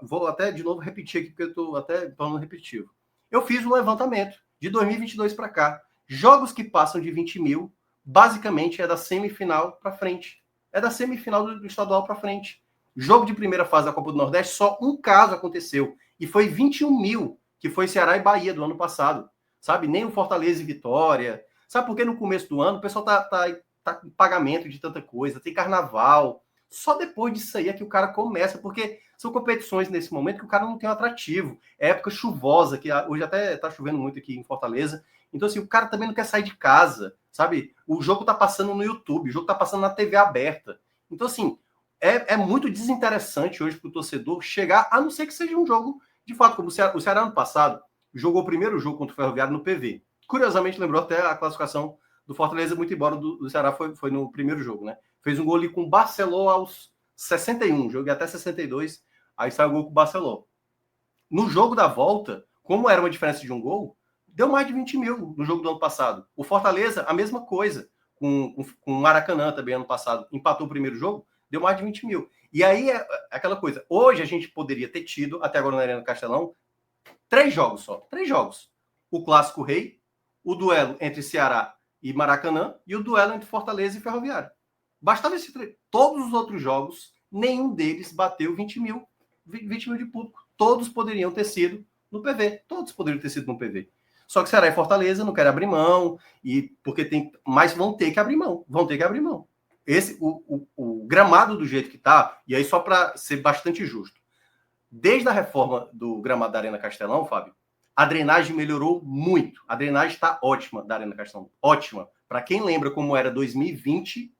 vou até de novo repetir aqui, porque eu estou até tornando repetitivo. Eu fiz um levantamento de 2022 para cá. Jogos que passam de 20 mil, basicamente é da semifinal para frente. É da semifinal do estadual para frente. Jogo de primeira fase da Copa do Nordeste, só um caso aconteceu. E foi 21 mil, que foi Ceará e Bahia do ano passado. Sabe? Nem o Fortaleza e Vitória. Sabe por que no começo do ano o pessoal tá com pagamento de tanta coisa, tem carnaval. Só depois disso aí é que o cara começa, porque são competições nesse momento que o cara não tem um atrativo. É época chuvosa, que hoje até tá chovendo muito aqui em Fortaleza. Então, assim, o cara também não quer sair de casa, sabe? O jogo tá passando no YouTube, o jogo tá passando na TV aberta. Então, assim, é muito desinteressante hoje pro torcedor chegar, a não ser que seja um jogo, de fato, como o Ceará ano passado jogou o primeiro jogo contra o Ferroviário no PV. Curiosamente, lembrou até a classificação do Fortaleza, muito embora do Ceará foi no primeiro jogo, né? Fez um gol ali com o Barceló aos 61, joguei até 62, aí saiu o gol com o Barceló. No jogo da volta, como era uma diferença de um gol, deu mais de 20 mil no jogo do ano passado. O Fortaleza, a mesma coisa, com o Maracanã também ano passado, empatou o primeiro jogo, deu mais de 20 mil. E aí é aquela coisa, hoje a gente poderia ter tido, até agora na Arena Castelão, 3 jogos só, 3 jogos. O Clássico Rei, o duelo entre Ceará e Maracanã e o duelo entre Fortaleza e Ferroviário. Bastava esse treino. Todos os outros jogos, nenhum deles bateu 20 mil de público. Todos poderiam ter sido no PV. Todos poderiam ter sido no PV. Só que Ceará e Fortaleza não querem abrir mão, porque mas vão ter que abrir mão. Vão ter que abrir mão. O gramado do jeito que está, e aí só para ser bastante justo, desde a reforma do gramado da Arena Castelão, Fábio, a drenagem melhorou muito. A drenagem está ótima da Arena Castelão. Ótima. Para quem lembra como era 2020,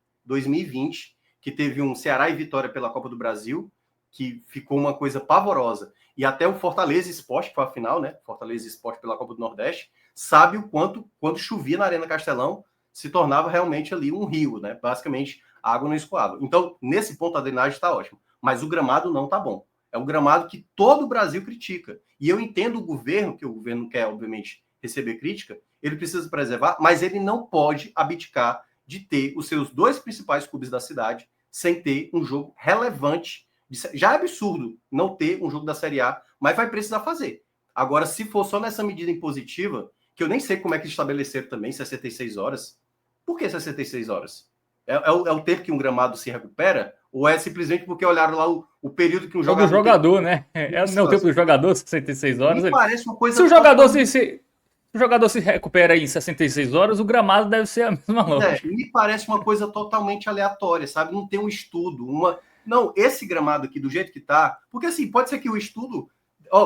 que teve um Ceará e Vitória pela Copa do Brasil, que ficou uma coisa pavorosa. E até o Fortaleza Esporte, que foi a final, né? Fortaleza Esporte pela Copa do Nordeste, sabe o quanto, quando chovia na Arena Castelão, se tornava realmente ali um rio, né? Basicamente, a água não escoava. Então, nesse ponto, a drenagem está ótima. Mas o gramado não está bom. É um gramado que todo o Brasil critica. E eu entendo o governo, que o governo quer, obviamente, receber crítica, ele precisa preservar, mas ele não pode abdicar de ter os seus 2 principais clubes da cidade sem ter um jogo relevante. Já é absurdo não ter um jogo da Série A, mas vai precisar fazer. Agora, se for só nessa medida impositiva, que eu nem sei como é que estabeleceram também, 66 horas. Por que 66 horas? É o tempo que um gramado se recupera? Ou é simplesmente porque olharam lá o período que um jogador... do jogador, né? É o tempo do jogador, 66 horas. Me parece uma coisa... Se o jogador o jogador se recupera em 66 horas, o gramado deve ser a mesma lógica. Me parece uma coisa totalmente aleatória, sabe? Não tem um estudo, Não, esse gramado aqui, do jeito que tá... Porque, assim, pode ser que o estudo...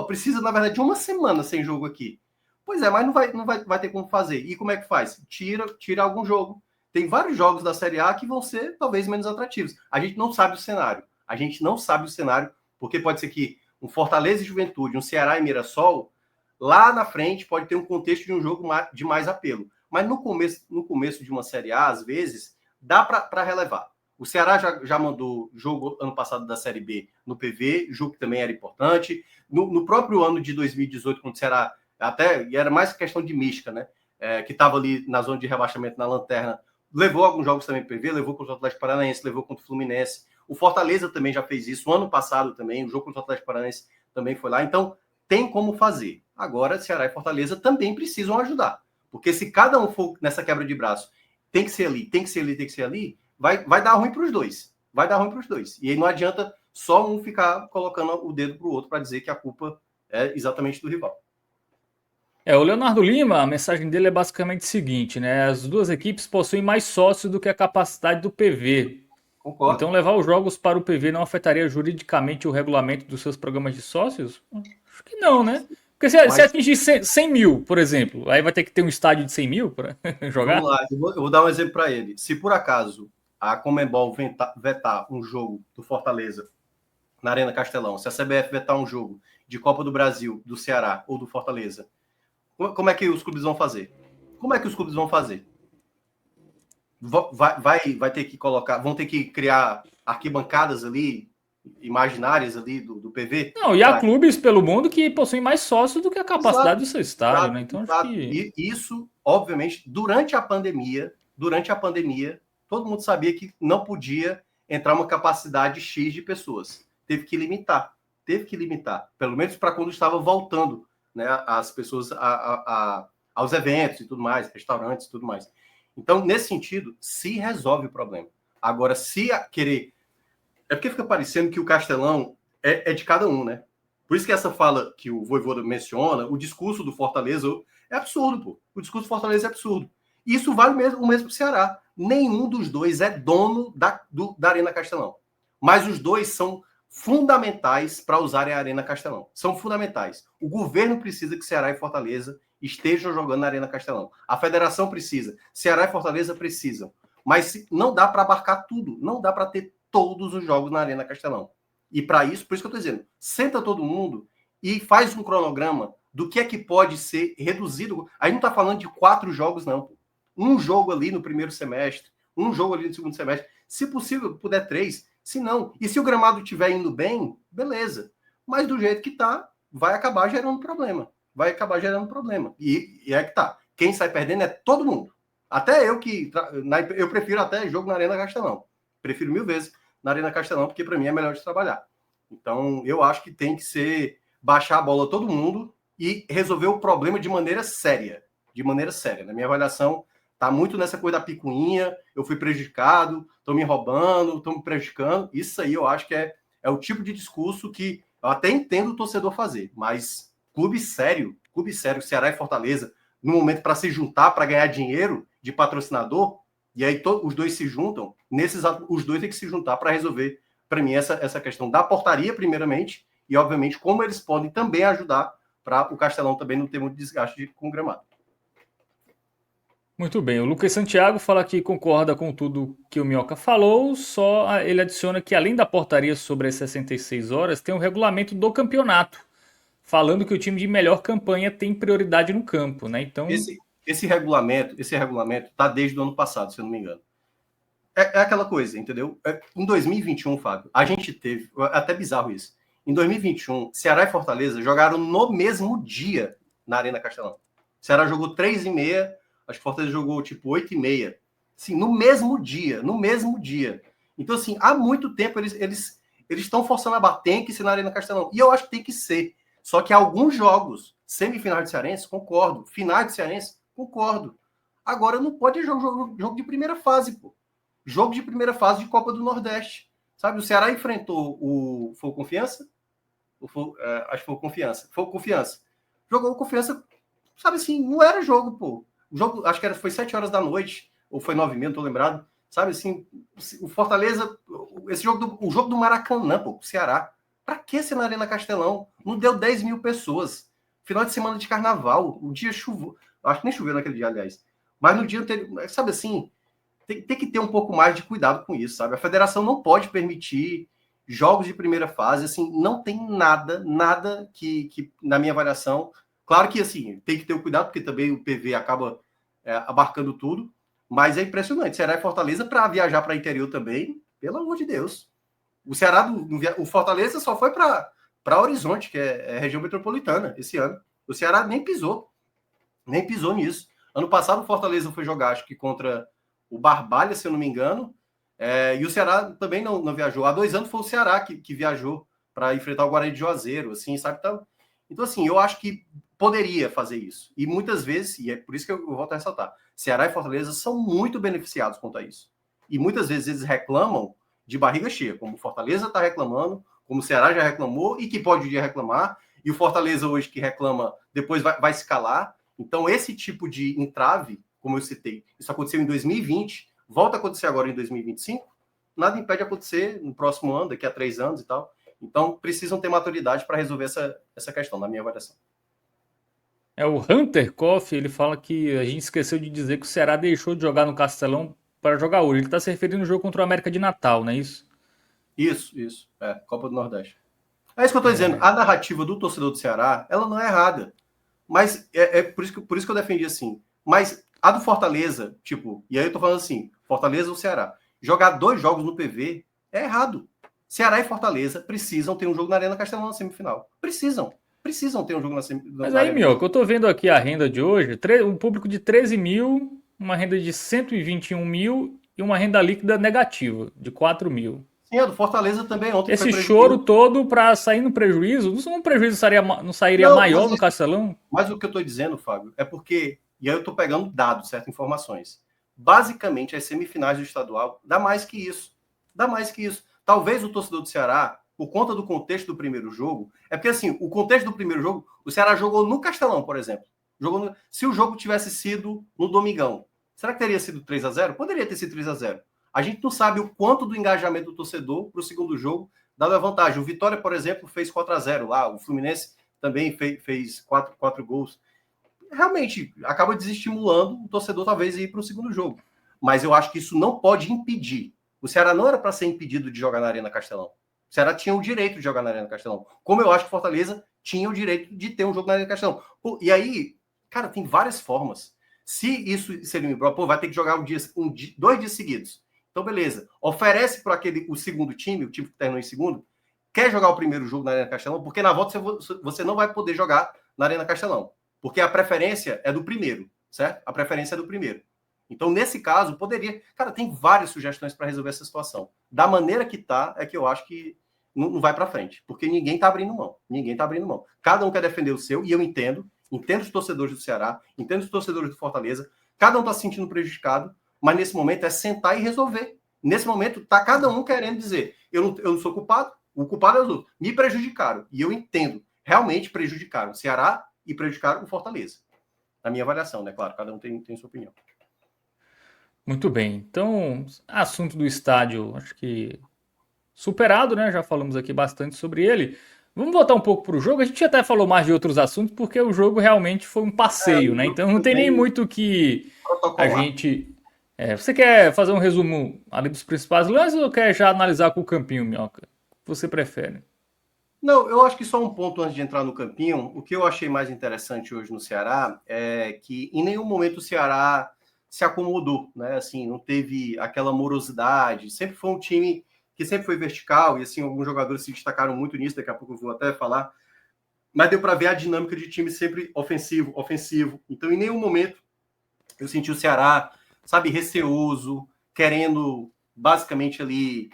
precisa, na verdade, de uma semana sem jogo aqui. Pois é, mas não vai ter como fazer. E como é que faz? Tira algum jogo. Tem vários jogos da Série A que vão ser, talvez, menos atrativos. A gente não sabe o cenário. Porque pode ser que um Fortaleza e Juventude, um Ceará e Mirassol, lá na frente pode ter um contexto de um jogo de mais apelo. Mas no começo de uma Série A, às vezes, dá para relevar. O Ceará já mandou jogo ano passado da Série B no PV, jogo que também era importante. No próprio ano de 2018, quando o Ceará e era mais questão de mística, né? Que estava ali na zona de rebaixamento, na lanterna, levou alguns jogos também para PV, levou contra o Atlético Paranaense, levou contra o Fluminense. O Fortaleza também já fez isso. O ano passado também, o jogo contra o Atlético Paranaense também foi lá. Então, tem como fazer. Agora, Ceará e Fortaleza também precisam ajudar. Porque se cada um for nessa quebra de braço, tem que ser ali, vai dar ruim para os dois. E aí não adianta só um ficar colocando o dedo para o outro para dizer que a culpa é exatamente do rival. O Leonardo Lima, a mensagem dele é basicamente o seguinte, né? As duas equipes possuem mais sócios do que a capacidade do PV. Concordo. Então levar os jogos para o PV não afetaria juridicamente o regulamento dos seus programas de sócios? Acho que não, né? Porque se atingir 100 mil, por exemplo, aí vai ter que ter um estádio de 100 mil para jogar? Vamos lá, eu vou dar um exemplo para ele. Se por acaso a Conmebol vetar um jogo do Fortaleza na Arena Castelão, se a CBF vetar um jogo de Copa do Brasil, do Ceará ou do Fortaleza, como é que os clubes vão fazer? Vai ter que vão ter que criar arquibancadas ali, imaginárias ali do PV? Não, e há clubes pelo mundo que possuem mais sócios do que a capacidade do seu estádio, né? Então acho que... Isso, obviamente, durante a pandemia, todo mundo sabia que não podia entrar uma capacidade X de pessoas. Teve que limitar, pelo menos para quando estava voltando, né, as pessoas aos eventos e tudo mais, restaurantes e tudo mais. Então, nesse sentido, se resolve o problema. Agora, se querer... É porque fica parecendo que o Castelão é de cada um, né? Por isso que essa fala que o Vojvoda menciona, o discurso do Fortaleza é absurdo, pô. O discurso do Fortaleza é absurdo. E isso vale o mesmo para o Ceará. Nenhum dos dois é dono da Arena Castelão. Mas os dois são fundamentais para usarem a Arena Castelão. São fundamentais. O governo precisa que Ceará e Fortaleza estejam jogando na Arena Castelão. A federação precisa. Ceará e Fortaleza precisam. Mas não dá para abarcar tudo. Não dá para ter todos os jogos na Arena Castelão. E para isso, por isso que eu estou dizendo, senta todo mundo e faz um cronograma do que é que pode ser reduzido. A gente não está falando de 4 jogos, não. Um jogo ali no primeiro semestre, um jogo ali no segundo semestre. Se possível, puder 3. Se não, e se o gramado estiver indo bem, beleza. Mas do jeito que está, vai acabar gerando problema. E é que tá. Quem sai perdendo é todo mundo. Até eu eu prefiro até jogo na Arena Castelão. Prefiro 1000 vezes na Arena Castelão, porque para mim é melhor de trabalhar. Então, eu acho que tem que ser baixar a bola todo mundo e resolver o problema de maneira séria. De maneira séria. Na minha avaliação, tá muito nessa coisa da picuinha, eu fui prejudicado, estão me roubando, estão me prejudicando. Isso aí eu acho que é o tipo de discurso que eu até entendo o torcedor fazer, mas clube sério, Ceará e Fortaleza, no momento para se juntar, para ganhar dinheiro de patrocinador, e aí os dois se juntam, os dois têm que se juntar para resolver, para mim, essa questão da portaria, primeiramente, e, obviamente, como eles podem também ajudar para o Castelão também não ter muito desgaste com o gramado. Muito bem, o Lucas Santiago fala que concorda com tudo que o Minhoca falou, só ele adiciona que além da portaria sobre as 66 horas, tem o regulamento do campeonato, falando que o time de melhor campanha tem prioridade no campo, né? Então, esse regulamento tá desde o ano passado, se eu não me engano. É aquela coisa, entendeu? Em 2021, Fábio, a gente teve, até bizarro isso, em 2021, Ceará e Fortaleza jogaram no mesmo dia na Arena Castelão. Ceará jogou 3h30, acho que Fortaleza jogou tipo 8h30. Sim, no mesmo dia. Então, assim, há muito tempo eles estão forçando a bater, tem que ser na Arena Castelão. E eu acho que tem que ser. Só que alguns jogos, semifinal de Cearense, concordo. Final de Cearense, concordo. Agora não pode jogo de primeira fase, pô. Jogo de primeira fase de Copa do Nordeste. Sabe, o Ceará enfrentou foi o Confiança? Acho que foi o Confiança. Foi o Confiança. Jogou o Confiança, sabe assim, não era jogo, pô. O jogo, acho que foi 7 horas da noite, ou foi 9h30, não tô lembrado. Sabe assim, o Fortaleza, o jogo do Maracanã, pô, o Ceará. Pra que ser na Arena Castelão? Não deu 10 mil pessoas. Final de semana de carnaval, o dia choveu. Acho que nem choveu naquele dia, aliás. Mas no dia anterior, sabe assim, tem que ter um pouco mais de cuidado com isso, sabe? A federação não pode permitir jogos de primeira fase, assim, não tem nada que na minha avaliação, claro que, assim, tem que ter o cuidado, porque também o PV acaba abarcando tudo, mas é impressionante. Ceará e Fortaleza, para viajar para o interior também, pelo amor de Deus. O Ceará, o Fortaleza só foi para Horizonte, que é região metropolitana, esse ano. O Ceará nem pisou nisso. Ano passado, o Fortaleza foi jogar, acho que contra o Barbalha, se eu não me engano, e o Ceará também não viajou. Há 2 anos foi o Ceará que viajou para enfrentar o Guarani de Juazeiro, assim, sabe? Então, assim, eu acho que poderia fazer isso. E muitas vezes, e é por isso que eu volto a ressaltar, Ceará e Fortaleza são muito beneficiados quanto a isso. E muitas vezes eles reclamam de barriga cheia, como o Fortaleza está reclamando, como o Ceará já reclamou e que pode um dia reclamar, e o Fortaleza hoje que reclama, depois vai se calar. Então, esse tipo de entrave, como eu citei, isso aconteceu em 2020, volta a acontecer agora em 2025, nada impede de acontecer no próximo ano, daqui a 3 anos e tal. Então, precisam ter maturidade para resolver essa questão, na minha avaliação. o Hunter Koff, ele fala que a gente esqueceu de dizer que o Ceará deixou de jogar no Castelão para jogar hoje. Ele está se referindo ao jogo contra o América de Natal, não é isso? Isso. Copa do Nordeste. É isso que eu estou dizendo. A narrativa do torcedor do Ceará, ela não é errada. Mas é por isso que eu defendi assim. Mas a do Fortaleza, tipo, e aí eu tô falando assim, Fortaleza ou Ceará, jogar 2 jogos no PV é errado. Ceará e Fortaleza precisam ter um jogo na Arena Castelão na semifinal. Precisam. precisam ter um jogo Mas na aí, Arena Mioca, Castelão. eu tô vendo aqui a renda de hoje, um público de 13 mil, uma renda de 121 mil e uma renda líquida negativa de 4 mil. Sim, a do Fortaleza também ontem foi Esse choro prejuízo. todo para sair no prejuízo, não um prejuízo não sairia Não, maior no Castelão? mas o que eu estou dizendo, Fábio, é porque, e aí eu estou pegando dados, certas informações. Basicamente, as semifinais do estadual dá mais que isso. Dá mais que isso. Talvez o torcedor do Ceará, por conta do contexto do primeiro jogo, é porque assim, o contexto do primeiro jogo, o Ceará jogou no Castelão, por exemplo. Se o jogo tivesse sido no Domingão, será que teria sido 3-0? Poderia ter sido 3-0. A gente não sabe o quanto do engajamento do torcedor para o segundo jogo dá a vantagem. O Vitória, por exemplo, fez 4-0 lá. O Fluminense também fez quatro gols. Realmente, acaba desestimulando o torcedor, talvez, ir para o segundo jogo. Mas eu acho que isso não pode impedir. O Ceará não era para ser impedido de jogar na Arena Castelão. O Ceará tinha o direito de jogar na Arena Castelão. Como eu acho que o Fortaleza tinha o direito de ter um jogo na Arena Castelão. E aí, cara, tem várias formas. Se isso seria um imbróglio, vai ter que jogar 2 dias seguidos. Então, beleza. Oferece para o segundo time, o time que terminou em segundo, quer jogar o primeiro jogo na Arena Castelão, porque na volta você não vai poder jogar na Arena Castelão, porque a preferência é do primeiro, certo? A preferência é do primeiro. Então, nesse caso, poderia... Cara, tem várias sugestões para resolver essa situação. Da maneira que tá, é que eu acho que não vai para frente, porque ninguém tá abrindo mão. Ninguém tá abrindo mão. Cada um quer defender o seu, e eu entendo os torcedores do Ceará, entendo os torcedores do Fortaleza, cada um tá se sentindo prejudicado, mas nesse momento é sentar e resolver. Nesse momento, tá cada um querendo dizer, eu não sou culpado, o culpado é os outros. Me prejudicaram. E eu entendo. Realmente prejudicaram o Ceará e prejudicaram o Fortaleza. Na minha avaliação, né? Claro, cada um tem sua opinião. Muito bem. Então, assunto do estádio, acho que superado, né? Já falamos aqui bastante sobre ele. Vamos voltar um pouco para o jogo. A gente até falou mais de outros assuntos, porque o jogo realmente foi um passeio, O né? jogo Então não foi tem nem bem muito que a protocolar. gente. Você quer fazer um resumo ali dos principais lances ou quer já analisar com o campinho, Minhoca? O que você prefere? Não, eu acho que só um ponto antes de entrar no campinho. O que eu achei mais interessante hoje no Ceará é que em nenhum momento o Ceará se acomodou, né? Assim, não teve aquela morosidade. Sempre foi um time que sempre foi vertical e assim alguns jogadores se destacaram muito nisso. Daqui a pouco eu vou até falar. Mas deu para ver a dinâmica de time sempre ofensivo, ofensivo. Então, em nenhum momento eu senti o Ceará, sabe, receoso, querendo basicamente ali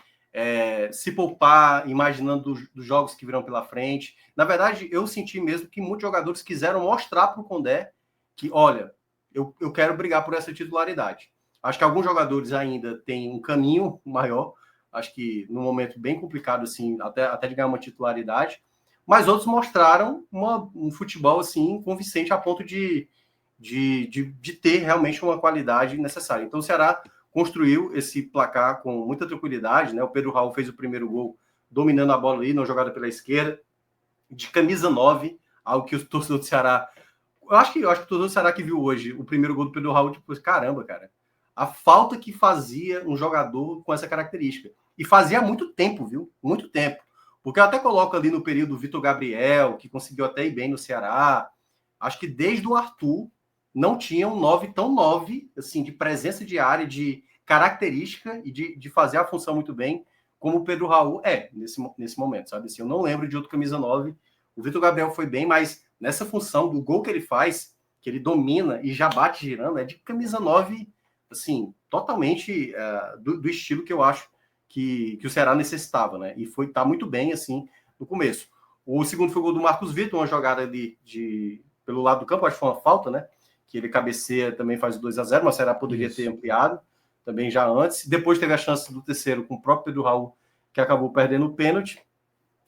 se poupar, imaginando dos jogos que virão pela frente. Na verdade, eu senti mesmo que muitos jogadores quiseram mostrar para o Condé que, olha, eu quero brigar por essa titularidade. Acho que alguns jogadores ainda têm um caminho maior, acho que num momento bem complicado, assim, até de ganhar uma titularidade, mas outros mostraram um futebol assim convincente a ponto de ter realmente uma qualidade necessária. Então o Ceará construiu esse placar com muita tranquilidade, né? O Pedro Raul fez o primeiro gol dominando a bola ali, na jogada pela esquerda, de camisa 9, algo que o torcedor do Ceará... Eu acho que o torcedor do Ceará que viu hoje o primeiro gol do Pedro Raul, tipo, caramba, cara, a falta que fazia um jogador com essa característica. E fazia há muito tempo, viu? Muito tempo. Porque eu até coloco ali no período o Vitor Gabriel, que conseguiu até ir bem no Ceará. Acho que desde o Arthur não tinha um 9 tão 9, assim, de presença de área, de característica e de fazer a função muito bem, como o Pedro Raul nesse momento, sabe? Assim, eu não lembro de outro camisa 9. O Vitor Gabriel foi bem, mas nessa função do gol que ele faz, que ele domina e já bate girando, é de camisa 9, assim, totalmente do estilo que eu acho que o Ceará necessitava, né? E tá muito bem, assim, no começo. O segundo foi o gol do Marcos Vitor, uma jogada pelo lado do campo, acho que foi uma falta, né? Que ele cabeceia, também faz o 2-0, mas o Ceará poderia ter ampliado também já antes. Depois teve a chance do terceiro com o próprio Pedro Raul, que acabou perdendo o pênalti.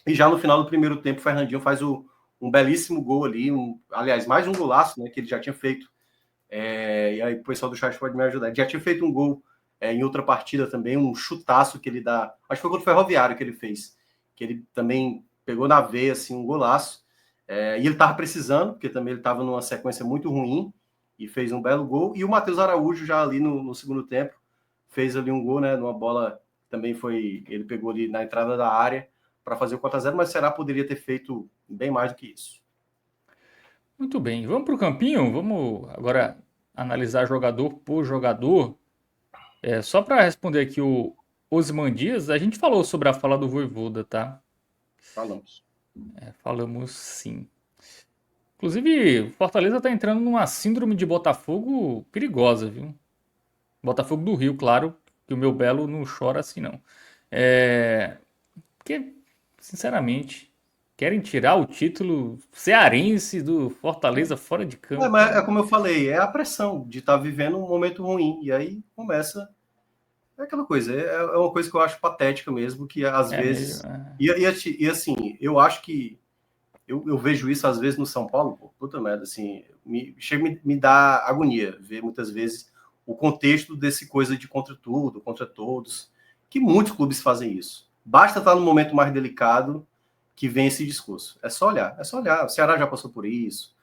E já no final do primeiro tempo, o Fernandinho faz um belíssimo gol ali, aliás, mais um golaço, né? Que ele já tinha feito. E aí o pessoal do chat pode me ajudar. Ele já tinha feito um gol em outra partida também, um chutaço que ele dá. Acho que foi contra o Ferroviário que ele fez. Que ele também pegou na veia, assim, um golaço. E ele estava precisando, porque também ele estava numa sequência muito ruim e fez um belo gol. E o Matheus Araújo, já ali no segundo tempo, fez ali um gol, né? Numa bola também foi. Ele pegou ali na entrada da área para fazer o 4-0, mas o Ceará poderia ter feito bem mais do que isso. Muito bem, vamos para o campinho? Vamos agora analisar jogador por jogador. Só para responder aqui o Osman Dias, a gente falou sobre a fala do Voivoda, tá? Falamos. Falamos sim. Inclusive, o Fortaleza tá entrando numa síndrome de Botafogo perigosa, viu? Botafogo do Rio, claro, que o meu Belo não chora assim, não. É... Porque, sinceramente, querem tirar o título cearense do Fortaleza fora de campo. Mas é como eu falei, é a pressão de estar vivendo um momento ruim. E aí começa. É aquela coisa, é uma coisa que eu acho patética mesmo, que às É meio. vezes. E assim, eu acho que. Eu vejo isso às vezes no São Paulo, pô, puta merda, assim, chega me dá agonia ver muitas vezes o contexto desse coisa de contra tudo, contra todos, que muitos clubes fazem isso. Basta estar no momento mais delicado que vem esse discurso. É só olhar, é só olhar. O Ceará já passou por isso,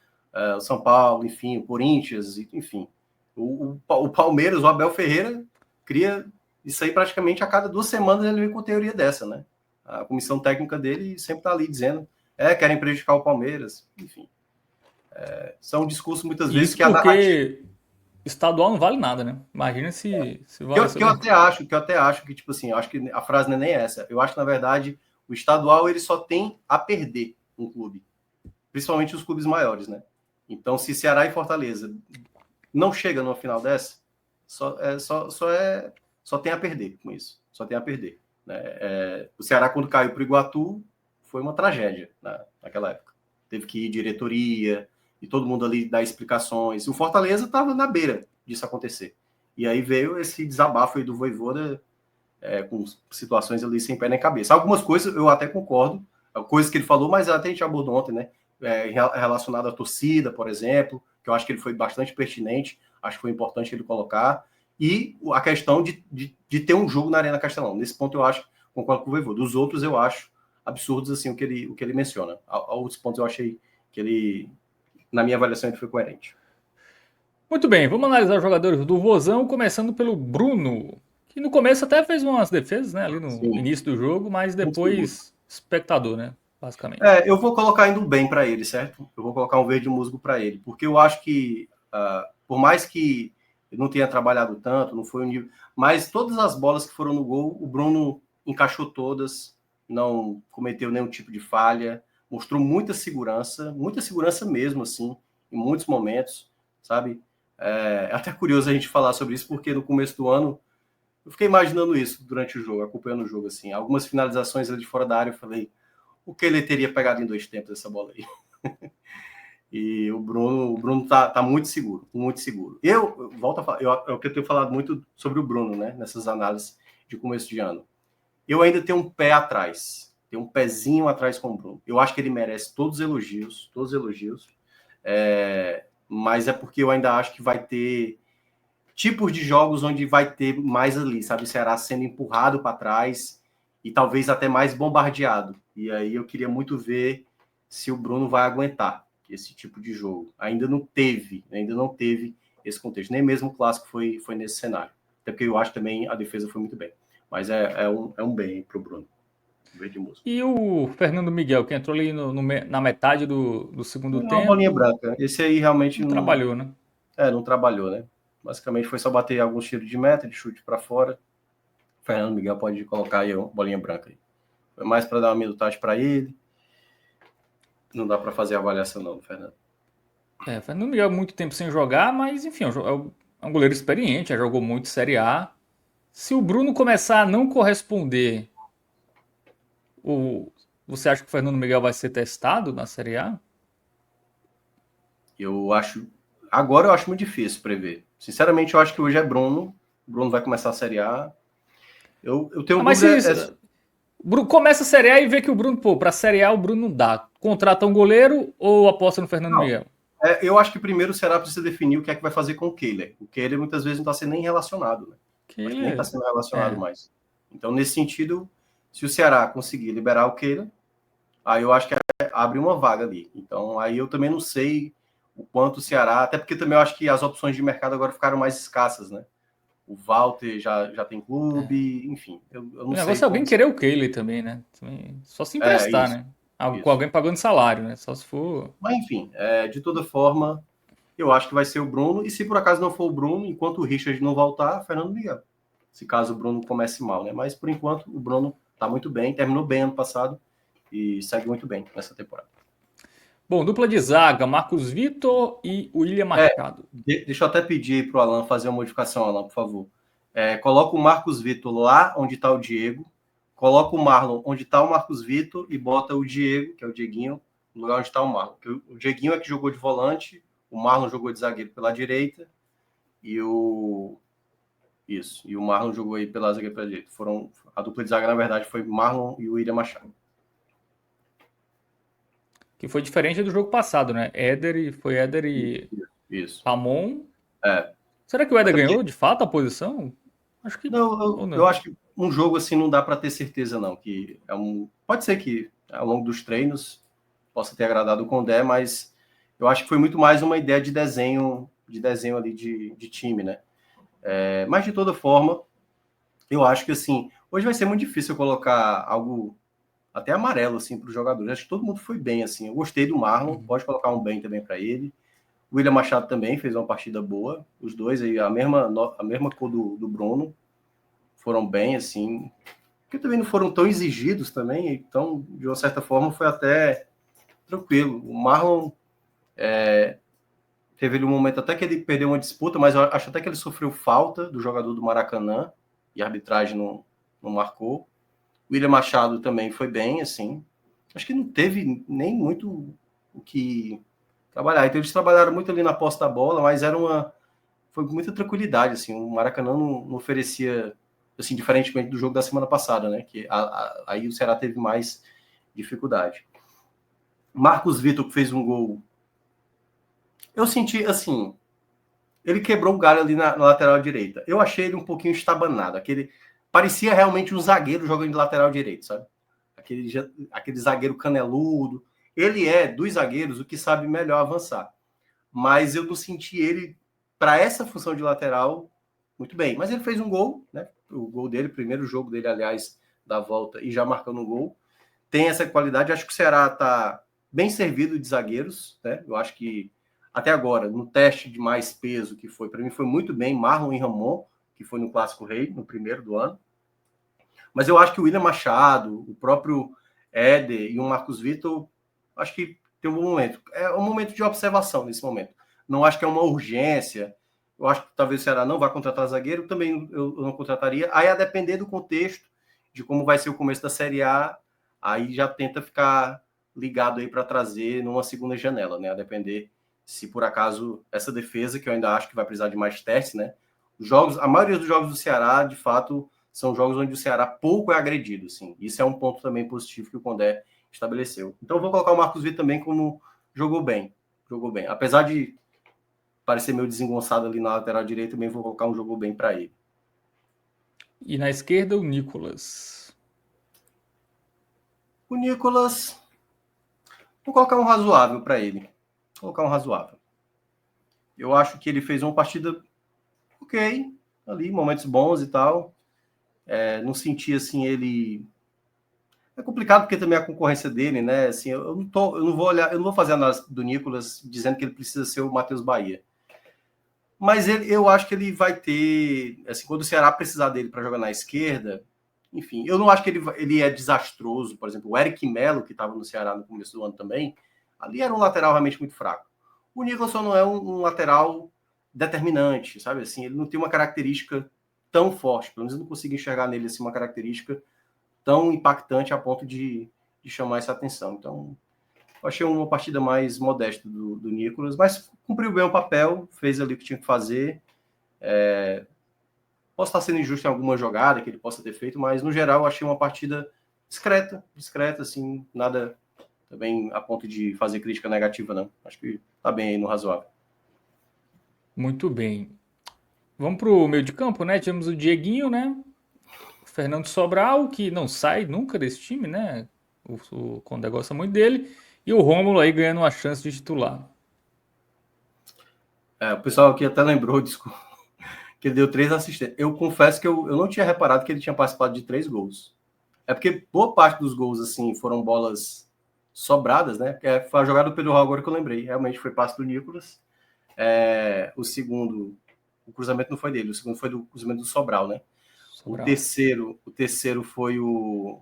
o São Paulo, enfim, o Corinthians, enfim. O Palmeiras, o Abel Ferreira, cria isso aí praticamente a cada 2 semanas ele vem com teoria dessa, né? A comissão técnica dele sempre está ali dizendo querem prejudicar o Palmeiras, enfim. São discursos muitas E vezes isso que a narrativa. porque estadual não vale nada, né? Imagina se valesse Que eu alguma até coisa. acho, que, tipo assim, eu acho que a frase não é nem essa. Eu acho que, na verdade, o estadual ele só tem a perder um clube. Principalmente os clubes maiores, né? Então, se Ceará e Fortaleza não chega numa final dessa, só tem a perder com isso. Só tem a perder. Né? O Ceará, quando caiu para o Iguatu, foi uma tragédia naquela época. Teve que ir diretoria e todo mundo ali dar explicações. O Fortaleza estava na beira disso acontecer. E aí veio esse desabafo aí do Vojvoda com situações ali sem pé nem cabeça. Algumas coisas eu até concordo, coisas que ele falou, mas até a gente abordou ontem, né? Relacionado à torcida, por exemplo, que eu acho que ele foi bastante pertinente, acho que foi importante ele colocar, e a questão de ter um jogo na Arena Castelão. Nesse ponto eu acho, concordo com o Vojvoda. Dos outros eu acho absurdos assim o que ele menciona. A outros pontos eu achei que ele, na minha avaliação, ele foi coerente. Muito bem, vamos analisar os jogadores do Vozão, começando pelo Bruno, que no começo até fez umas defesas, né, ali no Sim, início do jogo, mas muito seguro. depois espectador, né, basicamente. Eu vou colocar indo bem para ele, certo? Eu vou colocar um verde musgo para ele, porque eu acho que, por mais que ele não tenha trabalhado tanto, não foi o nível, mas todas as bolas que foram no gol, o Bruno encaixou todas, não cometeu nenhum tipo de falha, mostrou muita segurança mesmo, assim, em muitos momentos, sabe? É até curioso a gente falar sobre isso, porque no começo do ano eu fiquei imaginando isso durante o jogo, acompanhando o jogo, assim, algumas finalizações ali de fora da área, eu falei o que ele teria pegado em 2 tempos essa bola aí. E o Bruno tá muito seguro, muito seguro. Eu volto a falar, é o que eu tenho falado muito sobre o Bruno, né? Nessas análises de começo de ano. Eu ainda tenho um pé atrás, tenho um pezinho atrás com o Bruno. Eu acho que ele merece todos os elogios. Mas é porque eu ainda acho que vai ter tipos de jogos onde vai ter mais ali, sabe? O Ceará sendo empurrado para trás e talvez até mais bombardeado. E aí eu queria muito ver se o Bruno vai aguentar esse tipo de jogo. Ainda não teve esse contexto. Nem mesmo o clássico foi nesse cenário. Até porque eu acho também a defesa foi muito bem. Mas é um bem para o Bruno. Verde música. E o Fernando Miguel, que entrou ali na metade do É segundo uma bolinha tempo, branca. Esse aí realmente não trabalhou, né? não trabalhou, né? Basicamente foi só bater alguns tiros de meta, de chute para fora. O Fernando Miguel pode colocar aí uma bolinha branca aí. Foi mais para dar uma minutagem para ele. Não dá para fazer avaliação não, Fernando. Fernando Miguel muito tempo sem jogar, mas enfim, é um goleiro experiente, já jogou muito Série A. Se o Bruno começar a não corresponder, o, você acha que o Fernando Miguel vai ser testado na Série A? Eu acho. Agora eu acho muito difícil prever. Sinceramente, eu acho que hoje é Bruno. O Bruno vai começar a Série A. Eu tenho Mas dúvida. começa a Série A e vê que o Bruno, pô, pra Série A o Bruno não dá. Contrata um goleiro ou aposta no Fernando Não. Miguel? Eu acho que primeiro o Ceará precisa definir o que é que vai fazer com o Kehler. O Kehler muitas vezes não está sendo nem relacionado, né? Que Acho que nem está ele sendo relacionado é. mais. Então, nesse sentido, se o Ceará conseguir liberar o Kehler, aí eu acho que abre uma vaga ali. Então, aí eu também não sei o quanto o Ceará, até porque também eu acho que as opções de mercado agora ficaram mais escassas, né? O Walter já tem clube, enfim, eu O não sei negócio é alguém como. querer o Kaylee também, né? Só se emprestar, Isso, né? Com isso. alguém pagando salário, né? Só se for. Mas, enfim, de toda forma, eu acho que vai ser o Bruno, e se por acaso não for o Bruno, enquanto o Richard não voltar, Fernando Miguel. Se caso o Bruno comece mal, né? Mas, por enquanto, o Bruno tá muito bem, terminou bem ano passado e segue muito bem nessa temporada. Bom, dupla de zaga, Marcos Vitor e William Machado. Deixa eu até pedir para o Alan fazer uma modificação, Alan, por favor. Coloca o Marcos Vitor lá onde está o Diego, coloca o Marlon onde está o Marcos Vitor e bota o Diego, que é o Dieguinho, no lugar onde está o Marlon. O Dieguinho é que jogou de volante, o Marlon jogou de zagueiro pela direita e o Marlon jogou aí pela zagueira pela direita. A dupla de zaga, na verdade, foi Marlon e o William Machado. Que foi diferente do jogo passado, né? Éder e Isso. Ramon. É. Será que o Éder Até ganhou porque... de fato a posição? Acho que. Ou Não, eu não? acho que um jogo assim não dá para ter certeza, não. Que pode ser que ao longo dos treinos possa ter agradado o Condé, mas eu acho que foi muito mais uma ideia de desenho ali de time, né? Mas de toda forma, eu acho que assim, hoje vai ser muito difícil eu colocar algo até amarelo assim para os jogadores. Acho que todo mundo foi bem assim. Eu gostei do Marlon, pode colocar um bem também para ele. O William Machado também fez uma partida boa. Os dois aí a mesma cor do Bruno, foram bem assim, porque também não foram tão exigidos também, então de uma certa forma foi até tranquilo. O Marlon teve ali um momento até que ele perdeu uma disputa, mas eu acho até que ele sofreu falta do jogador do Maracanã e a arbitragem não marcou. O William Machado também foi bem, assim. Acho que não teve nem muito o que trabalhar. Então eles trabalharam muito ali na posse da bola, mas foi com muita tranquilidade, assim. O Maracanã não oferecia, assim, diferentemente do jogo da semana passada, né? Que aí o Ceará teve mais dificuldade. Marcos Vitor, que fez um gol. Eu senti, assim, ele quebrou o galho ali na lateral direita. Eu achei ele um pouquinho estabanado. Parecia realmente um zagueiro jogando de lateral direito, sabe? Aquele zagueiro caneludo. Ele é, dos zagueiros, o que sabe melhor avançar. Mas eu não senti ele, para essa função de lateral, muito bem. Mas ele fez um gol, né? O gol dele, primeiro jogo dele, aliás, da volta, e já marcando um gol. Tem essa qualidade. Acho que o Ceará está bem servido de zagueiros, né? Eu acho que até agora, no teste de mais peso que foi, para mim foi muito bem Marlon e Ramon, que foi no Clássico Rei, no primeiro do ano. Mas eu acho que o William Machado, o próprio Éder e o Marcos Vitor, acho que tem um bom momento. É um momento de observação nesse momento. Não acho que é uma urgência. Eu acho que talvez o Ceará não vá contratar zagueiro, também eu não contrataria. Aí, a depender do contexto, de como vai ser o começo da Série A, aí já tenta ficar ligado aí para trazer numa segunda janela, né? A depender se por acaso essa defesa, que eu ainda acho que vai precisar de mais testes, né? A maioria dos jogos do Ceará, de fato, são jogos onde o Ceará pouco é agredido, assim. Isso é um ponto também positivo que o Condé estabeleceu. Então, eu vou colocar o Marcos Vitor também como jogou bem. Jogou bem. Apesar de parecer meio desengonçado ali na lateral direita, também vou colocar um jogou bem para ele. E na esquerda, o Nicolas. O Nicolas, vou colocar um razoável para ele. Vou colocar um razoável. Eu acho que ele fez uma partida ok, ali, momentos bons e tal. Não senti, assim, ele... É complicado porque também a concorrência dele, né? Assim, eu não vou olhar, eu não vou fazer a análise do Nicolas dizendo que ele precisa ser o Matheus Bahia. Mas eu acho que ele vai ter, assim, quando o Ceará precisar dele para jogar na esquerda, enfim, eu não acho que ele é desastroso. Por exemplo, o Eric Melo, que estava no Ceará no começo do ano também, ali era um lateral realmente muito fraco. O Nicolas só não é um lateral determinante, sabe? Assim, ele não tem uma característica tão forte, pelo menos eu não consigo enxergar nele assim, uma característica tão impactante a ponto de chamar essa atenção. Então, eu achei uma partida mais modesta do Nicolas, mas cumpriu bem o papel, fez ali o que tinha que fazer. Posso estar sendo injusto em alguma jogada que ele possa ter feito, mas no geral eu achei uma partida discreta, assim, nada também a ponto de fazer crítica negativa, não. Acho que tá bem aí no razoável. Muito bem. Vamos pro meio de campo, né? Tivemos o Dieguinho, né? O Fernando Sobral, que não sai nunca desse time, né? O Condé gosta muito dele. E o Rômulo aí ganhando uma chance de titular. O pessoal aqui até lembrou, desculpa, que ele deu 3 assistências. Eu confesso que eu não tinha reparado que ele tinha participado de 3 gols. É porque boa parte dos gols, assim, foram bolas sobradas, né? Foi a jogada do Pedro Raul agora que eu lembrei. Realmente foi passe do Nicolas. O segundo, o cruzamento não foi dele, o segundo foi do cruzamento do Sobral, né? Sobral. O terceiro foi o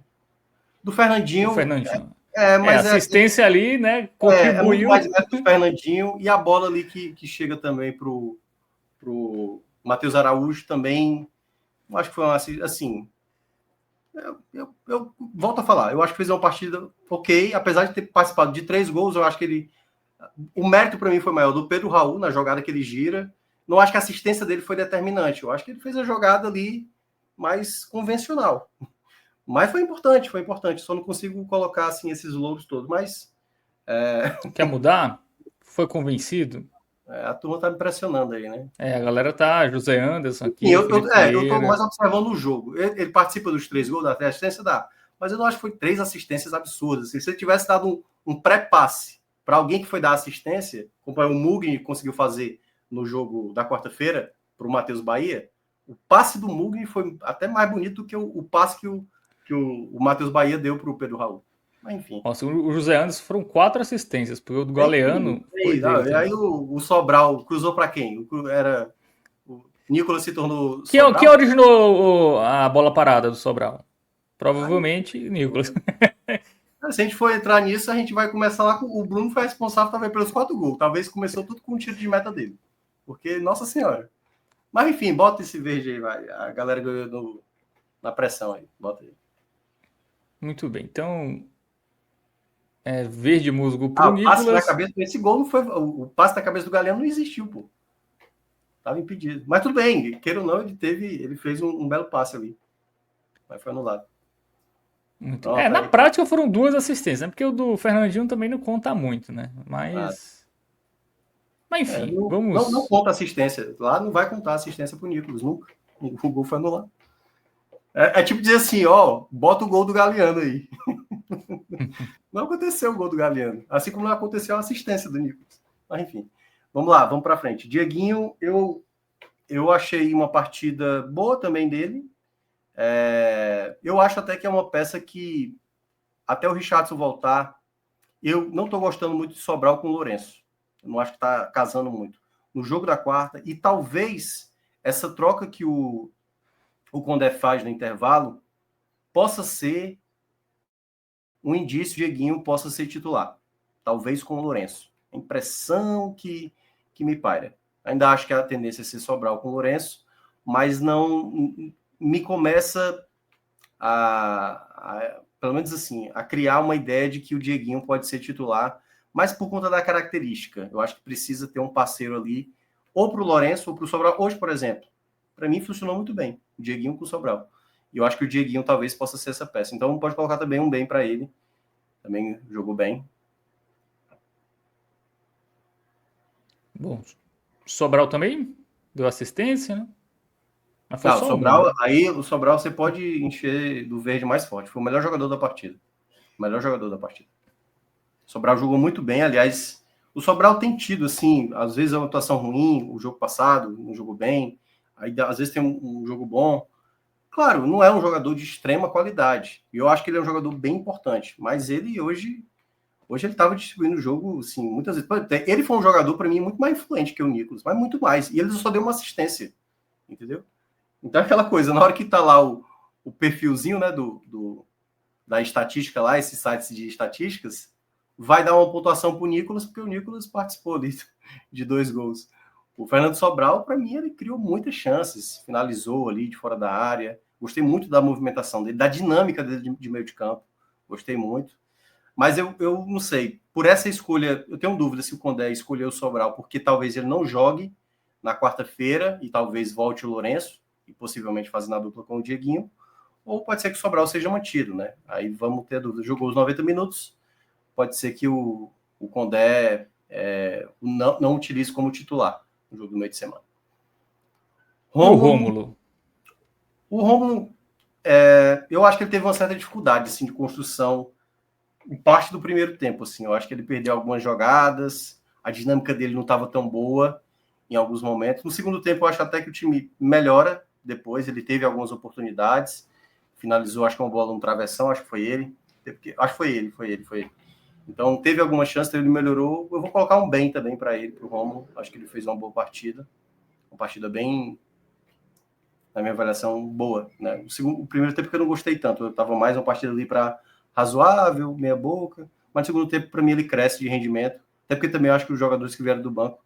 do O Fernandinho. Fernandinho. Mas assistência ali, né? é muito Contribuiu. mais mérito do Fernandinho e a bola ali que chega também pro Matheus Araújo também. Acho que foi uma, assim. Eu volto a falar, eu acho que fez uma partida ok, apesar de ter participado de 3 gols, eu acho que ele. O mérito para mim foi maior do Pedro Raul na jogada que ele gira. Não acho que a assistência dele foi determinante. Eu acho que ele fez a jogada ali mais convencional. Mas foi importante, foi importante. Só não consigo colocar assim esses louros todos. Mas Quer mudar? Foi convencido? a turma tá me pressionando aí, né? A galera tá. José Anderson Enfim, aqui, Felipe eu tô mais Vieira. observando o jogo. Ele participa dos 3 gols, da assistência, dá. Mas eu não acho que foi 3 assistências absurdas. Se ele tivesse dado um pré-passe para alguém que foi dar assistência, como o Mugni conseguiu fazer no jogo da quarta-feira para o Matheus Bahia, o passe do Mugni foi até mais bonito do que o passe que o Matheus Bahia deu para o Pedro Raul. Mas enfim. Nossa, o José Anderson foram 4 assistências, porque o do Galeano foi dele Aí também. o Sobral cruzou para quem? O Nicolas se tornou Que Sobral? originou a bola parada do Sobral? Aí, Provavelmente Nicolas. se a gente for entrar nisso, a gente vai começar lá com o Bruno foi responsável talvez pelos 4 gols. Talvez começou tudo com o tiro de meta dele. Porque, nossa senhora. Mas enfim, bota esse verde aí, vai. A galera ganhou na pressão aí. Bota aí. Muito bem. Então, verde musgo pro O passe na Nicolas. cabeça, esse gol não foi. O passe na cabeça do Galeano não existiu, pô. Tava impedido. Mas tudo bem, queira ou não, ele fez um belo passe ali. Mas foi anulado. Pronto, Na aí tá. prática foram 2 assistências, né? Porque o do Fernandinho também não conta muito, né? Ah, Mas enfim, não vamos. conta assistência. Lá não vai contar assistência pro Nicolas, nunca. O gol foi anulado. É tipo dizer assim, ó, bota o gol do Galeano aí. Não aconteceu o gol do Galeano. Assim como não aconteceu a assistência do Nicolas. Mas enfim, vamos lá, vamos para frente. Dieguinho, eu achei uma partida boa também dele. Eu acho até que é uma peça que, até o Richardson voltar, eu não estou gostando muito de Sobral com o Lourenço. Eu não acho que está casando muito. No jogo da quarta, e talvez essa troca que o Condé faz no intervalo possa ser um indício de Dieguinho possa ser titular. Talvez com o Lourenço. A impressão que me paira. Ainda acho que a tendência é ser Sobral com o Lourenço, mas não me começa pelo menos assim, a criar uma ideia de que o Dieguinho pode ser titular, mas por conta da característica. Eu acho que precisa ter um parceiro ali, ou para o Lourenço ou para o Sobral. Hoje, por exemplo, para mim funcionou muito bem, o Dieguinho com o Sobral. E eu acho que o Dieguinho talvez possa ser essa peça. Então pode colocar também um bem para ele. Também jogou bem. Bom, Sobral também deu assistência, né? Mas foi Não, só uma, né? o Sobral você pode encher do verde mais forte. Foi o melhor jogador da partida. O melhor jogador da partida. O Sobral jogou muito bem, aliás. O Sobral tem tido, assim, às vezes é uma atuação ruim, o jogo passado não jogou bem, aí às vezes tem um jogo bom. Claro, não é um jogador de extrema qualidade. E eu acho que ele é um jogador bem importante. Mas ele hoje ele estava distribuindo o jogo, assim, muitas vezes. Ele foi um jogador, para mim, muito mais influente que o Nicolas, mas muito mais. E ele só deu uma assistência, entendeu? Então é aquela coisa, na hora que tá lá o perfilzinho, né, da estatística lá, esses sites de estatísticas, vai dar uma pontuação para o Nicolas, porque o Nicolas participou ali de 2 gols. O Fernando Sobral, para mim, ele criou muitas chances, finalizou ali de fora da área. Gostei muito da movimentação dele, da dinâmica dele de meio de campo. Gostei muito. Mas eu não sei, por essa escolha, eu tenho dúvida se o Condé escolheu o Sobral, porque talvez ele não jogue na quarta-feira e talvez volte o Lourenço, e possivelmente fazendo a dupla com o Dieguinho, ou pode ser que o Sobral seja mantido, né? Aí vamos ter dúvida. Jogou os 90 minutos, pode ser que o Condé não utilize como titular no jogo do meio de semana. E o Rômulo, Rômulo? o Rômulo, eu acho que ele teve uma certa dificuldade assim, de construção em parte do primeiro tempo. Assim, eu acho que ele perdeu algumas jogadas, a dinâmica dele não estava tão boa em alguns momentos. No segundo tempo, eu acho até que o time melhora depois, ele teve algumas oportunidades, finalizou, acho que uma bola no travessão, acho que foi ele. Acho que foi ele. Então, teve alguma chance, ele melhorou. Eu vou colocar um bem também para ele, para o Romulo. Acho que ele fez uma boa partida. Uma partida bem, na minha avaliação, boa. Né? O primeiro tempo que eu não gostei tanto. Eu estava mais uma partida ali para razoável, meia boca, mas no segundo tempo, para mim, ele cresce de rendimento, até porque também eu acho que os jogadores que vieram do banco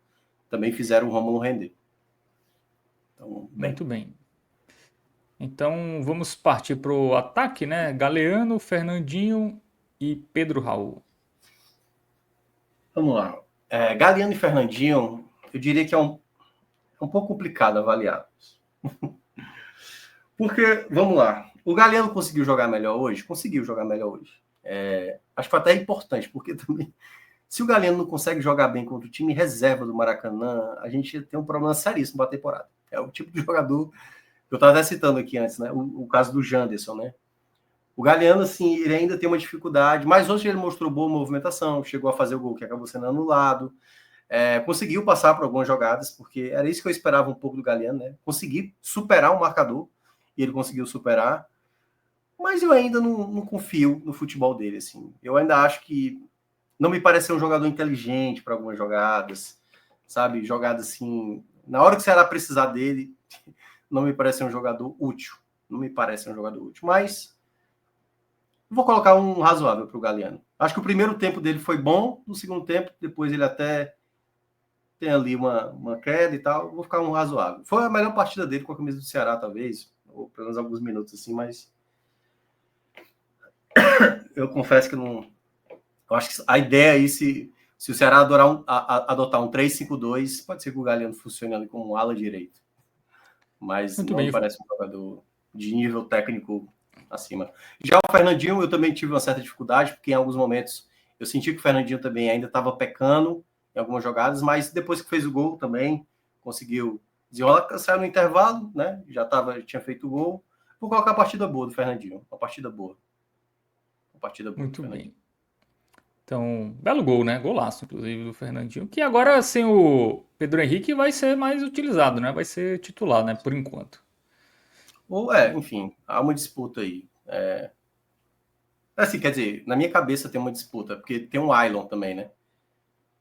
também fizeram o Rômulo render. Então, bem. Muito bem. Então vamos partir para o ataque, né? Galeano, Fernandinho e Pedro Raul. Vamos lá. Galeano e Fernandinho, eu diria que é um pouco complicado avaliar. Porque, vamos lá, o Galeano conseguiu jogar melhor hoje? Conseguiu jogar melhor hoje. Acho que foi até importante, porque também, se o Galeano não consegue jogar bem contra o time reserva do Maracanã, a gente tem um problema seríssimo para a temporada. É o tipo de jogador que eu estava até citando aqui antes, né? O caso do Janderson, né? O Galeano, assim, ele ainda tem uma dificuldade, mas hoje ele mostrou boa movimentação, chegou a fazer o gol que acabou sendo anulado, conseguiu passar por algumas jogadas, porque era isso que eu esperava um pouco do Galeano, né? Conseguir superar o marcador, e ele conseguiu superar, mas eu ainda não confio no futebol dele, assim. Eu ainda acho que não me parece ser um jogador inteligente para algumas jogadas, sabe? Jogadas assim, na hora que o Ceará precisar dele, não me parece ser um jogador útil. Não me parece ser um jogador útil, mas vou colocar um razoável para o Galeano. Acho que o primeiro tempo dele foi bom, no segundo tempo, depois ele até tem ali uma queda e tal. Vou ficar um razoável. Foi a melhor partida dele com a camisa do Ceará, talvez, ou pelo menos alguns minutos assim, mas eu confesso que não. Eu acho que a ideia aí, se o Ceará adotar um 3-5-2, pode ser que o Galeano funcione ali como um ala direito. Mas Muito não me bem. parece um jogador de nível técnico acima. Já o Fernandinho, eu também tive uma certa dificuldade, porque em alguns momentos eu senti que o Fernandinho também ainda estava pecando em algumas jogadas, mas depois que fez o gol também conseguiu desenrolar, saiu no intervalo, né? Já tinha feito o gol. Vou colocar a partida boa do Fernandinho. Uma partida boa. Uma partida boa do Muito Fernandinho. bem. Então, belo gol, né? Golaço, inclusive, do Fernandinho. Que agora, sem o Pedro Henrique, vai ser mais utilizado, né? Vai ser titular, né? Por enquanto. Ou, enfim, há uma disputa aí. Assim, quer dizer, na minha cabeça tem uma disputa, porque tem um Ailon também, né?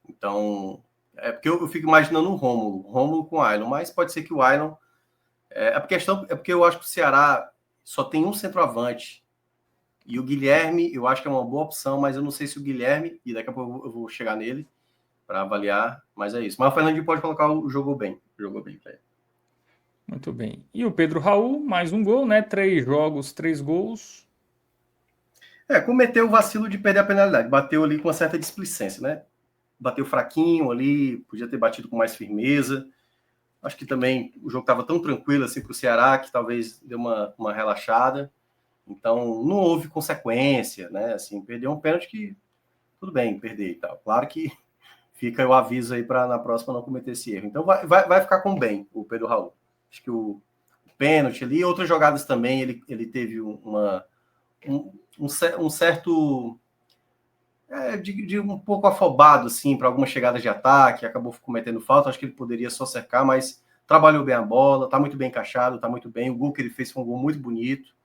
Então, porque eu fico imaginando o Rômulo com o Ailon, mas pode ser que o Ailon. É porque eu acho que o Ceará só tem um centroavante. E o Guilherme, eu acho que é uma boa opção, mas eu não sei se o Guilherme, e daqui a pouco eu vou chegar nele para avaliar, mas é isso. Mas o Fernandinho pode colocar o jogou bem. Jogou bem, velho. Muito bem. E o Pedro Raul, mais um gol, né? 3 jogos, 3 gols. Cometeu o vacilo de perder a penalidade. Bateu ali com uma certa displicência, né? Bateu fraquinho ali, podia ter batido com mais firmeza. Acho que também o jogo estava tão tranquilo assim para o Ceará que talvez deu uma relaxada. Então não houve consequência, né? Assim, perdeu um pênalti que tudo bem, perder e tal. Claro que fica o aviso aí para na próxima não cometer esse erro. Então vai ficar com bem o Pedro Raul. Acho que o pênalti ali, outras jogadas também, ele teve um certo de um pouco afobado, assim, para algumas chegadas de ataque, acabou cometendo falta, acho que ele poderia só cercar, mas trabalhou bem a bola, tá muito bem encaixado, tá muito bem, o gol que ele fez foi um gol muito bonito,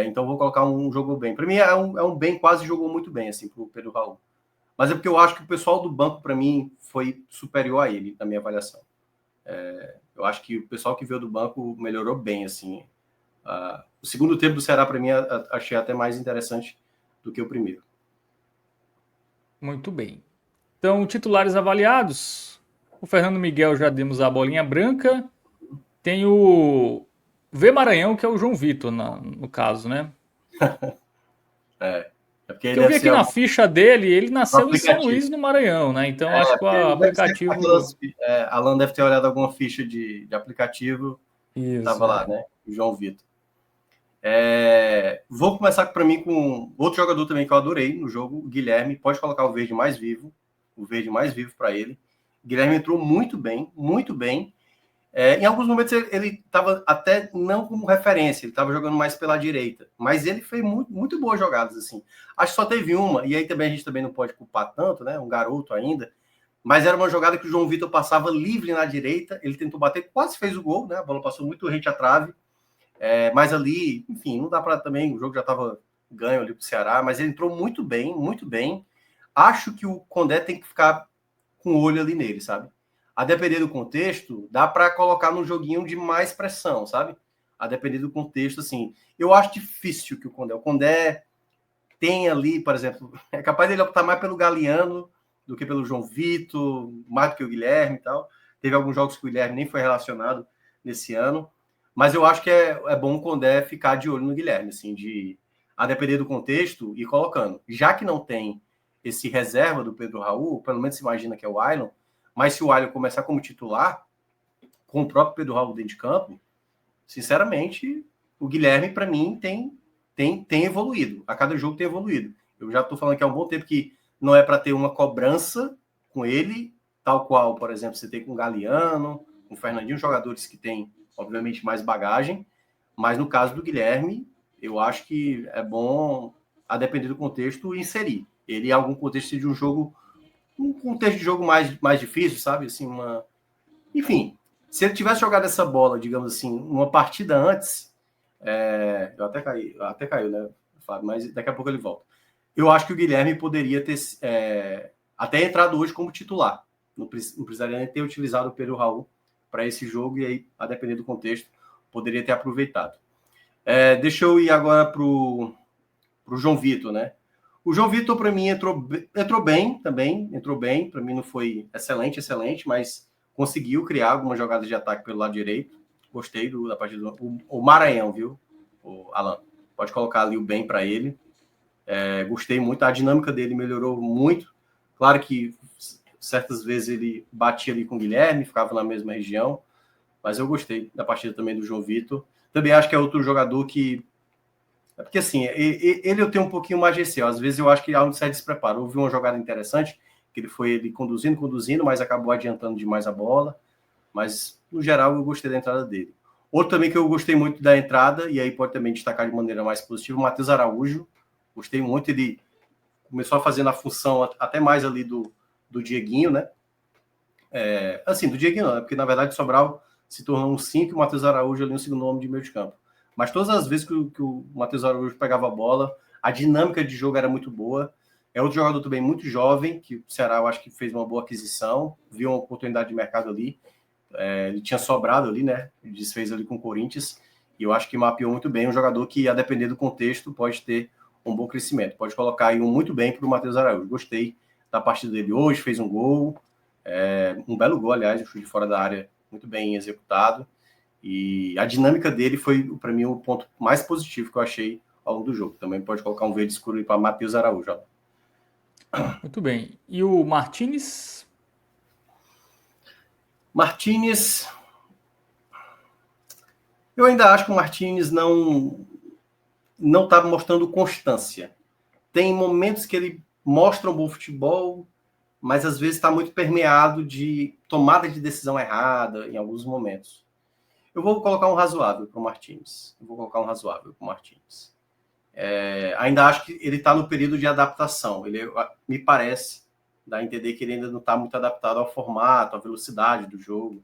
então vou colocar um jogo bem. Para mim é um bem, quase jogou muito bem, assim, pro Pedro Raul. Mas é porque eu acho que o pessoal do banco, para mim, foi superior a ele, na minha avaliação. Eu acho que o pessoal que veio do banco melhorou bem, assim. O segundo tempo do Ceará, para mim, achei até mais interessante do que o primeiro. Muito bem. Então, titulares avaliados. O Fernando Miguel já demos a bolinha branca. Tem o V Maranhão, que é o João Vitor, no caso, né? Porque ele Que eu vi deve aqui ser na ficha dele, ele no nasceu em São aplicativo. Luís, no Maranhão, né? Então, acho que o Deve ser aplicativo. Alan deve ter olhado alguma ficha de aplicativo e Isso, tava lá, é. né? O João Vitor. Vou começar para mim com outro jogador também que eu adorei no jogo, o Guilherme. Pode colocar o verde mais vivo, para ele. O Guilherme entrou muito bem, muito bem. Em alguns momentos ele estava até não como referência, ele estava jogando mais pela direita, mas ele fez muito, muito boas jogadas assim. Acho que só teve uma, e aí também a gente também não pode culpar tanto, né? Um garoto ainda, mas era uma jogada que o João Vitor passava livre na direita, ele tentou bater, quase fez o gol, né? A bola passou muito rente à trave, mas ali, enfim, não dá para também, o jogo já estava ganho ali para o Ceará, mas ele entrou muito bem, muito bem. Acho que o Condé tem que ficar com o olho ali nele, sabe? A depender do contexto, dá para colocar num joguinho de mais pressão, sabe? A depender do contexto, assim. Eu acho difícil que o Condé tem ali, por exemplo, é capaz dele optar mais pelo Galeano do que pelo João Vitor, mais do que o Guilherme e tal. Teve alguns jogos que o Guilherme nem foi relacionado nesse ano, mas eu acho que é bom o Condé ficar de olho no Guilherme, assim, a depender do contexto, e colocando. Já que não tem esse reserva do Pedro Raul, pelo menos se imagina que é o Ailon, mas se o Ailon começar como titular, com o próprio Pedro Raul dentro de campo, sinceramente, o Guilherme, para mim, tem evoluído. A cada jogo tem evoluído. Eu já estou falando que há um bom tempo que não é para ter uma cobrança com ele, tal qual, por exemplo, você tem com o Galeano, com o Fernandinho, jogadores que têm, obviamente, mais bagagem, mas no caso do Guilherme, eu acho que é bom, a depender do contexto, inserir. Ele em algum contexto de um jogo, um contexto de jogo mais difícil, sabe? Assim, enfim, se ele tivesse jogado essa bola, digamos assim, uma partida antes, eu até caiu, né, Fábio? Mas daqui a pouco ele volta. Eu acho que o Guilherme poderia ter até entrado hoje como titular. Não precisaria nem ter utilizado o Pedro Raul para esse jogo, e aí, a depender do contexto, poderia ter aproveitado. Deixa eu ir agora para o João Vitor, né? O João Vitor, para mim, entrou bem também, para mim não foi excelente, mas conseguiu criar algumas jogadas de ataque pelo lado direito. Gostei da partida o Maranhão, viu, o Alan? Pode colocar ali o bem para ele. Gostei muito, a dinâmica dele melhorou muito. Claro que certas vezes ele batia ali com o Guilherme, ficava na mesma região, mas eu gostei da partida também do João Vitor. Também acho que é outro jogador que... porque assim, ele eu tenho um pouquinho mais de receio. Às vezes eu acho que há um certo despreparo. Houve uma jogada interessante, que ele foi conduzindo, mas acabou adiantando demais a bola. Mas, no geral, eu gostei da entrada dele. Outro também que eu gostei muito da entrada, e aí pode também destacar de maneira mais positiva, o Matheus Araújo. Gostei muito, ele começou a fazer na função até mais ali do Dieguinho, né? Assim, do Dieguinho não, porque na verdade o Sobral se tornou um 5 e o Matheus Araújo ali no segundo homem de meio de campo. Mas todas as vezes que o Matheus Araújo pegava a bola, a dinâmica de jogo era muito boa. É outro jogador também muito jovem, que o Ceará eu acho que fez uma boa aquisição, viu uma oportunidade de mercado ali. Ele tinha sobrado ali, né? Ele desfez ali com o Corinthians, e eu acho que mapeou muito bem um jogador que, a depender do contexto, pode ter um bom crescimento. Pode colocar aí muito bem para o Matheus Araújo. Gostei da partida dele hoje, fez um gol, um belo gol, aliás, um chute de fora da área muito bem executado, e a dinâmica dele foi, para mim, o ponto mais positivo que eu achei ao longo do jogo. Também pode colocar um verde escuro para Matheus Araújo. Muito bem. E o Martínez? Martínez, eu ainda acho que o Martínez não está mostrando constância. Tem momentos que ele mostra um bom futebol, mas às vezes está muito permeado de tomada de decisão errada em alguns momentos. Eu vou colocar um razoável para o Martínez. Ainda acho que ele está no período de adaptação. Ele me parece, dá a entender que ele ainda não está muito adaptado ao formato, à velocidade do jogo.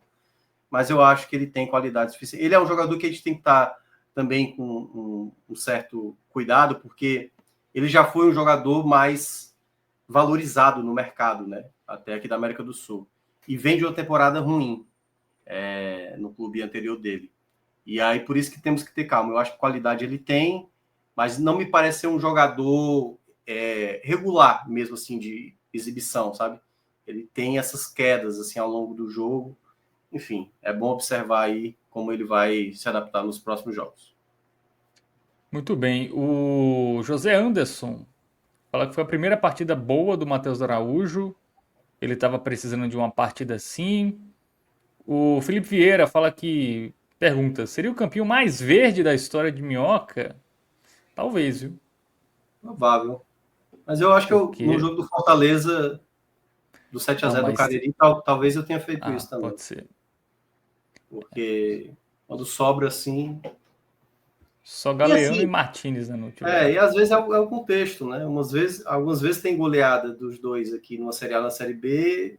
Mas eu acho que ele tem qualidade suficiente. Ele é um jogador que a gente tem que estar também com um certo cuidado, porque ele já foi um jogador mais valorizado no mercado, né? Até aqui da América do Sul. E vem de uma temporada ruim no clube anterior dele. E aí, por isso que temos que ter calma. Eu acho que qualidade ele tem, mas não me parece ser um jogador regular, mesmo assim, de exibição, sabe? Ele tem essas quedas, assim, ao longo do jogo. Enfim, é bom observar aí como ele vai se adaptar nos próximos jogos. Muito bem. O José Anderson fala que foi a primeira partida boa do Matheus Araújo. Ele estava precisando de uma partida assim. O Felipe Vieira fala que... pergunta, seria o campinho mais verde da história de Minhoca? Talvez, viu? Provável. Mas eu acho que no Porque... jogo do Fortaleza, do 7-0 do mas... Cariri, talvez eu tenha feito isso também. pode ser. Porque quando sobra assim... Só Galeano e assim, Martínez, né, não tiveram. e às vezes é o contexto, né? Algumas vezes tem goleada dos dois aqui numa Série A, na Série B.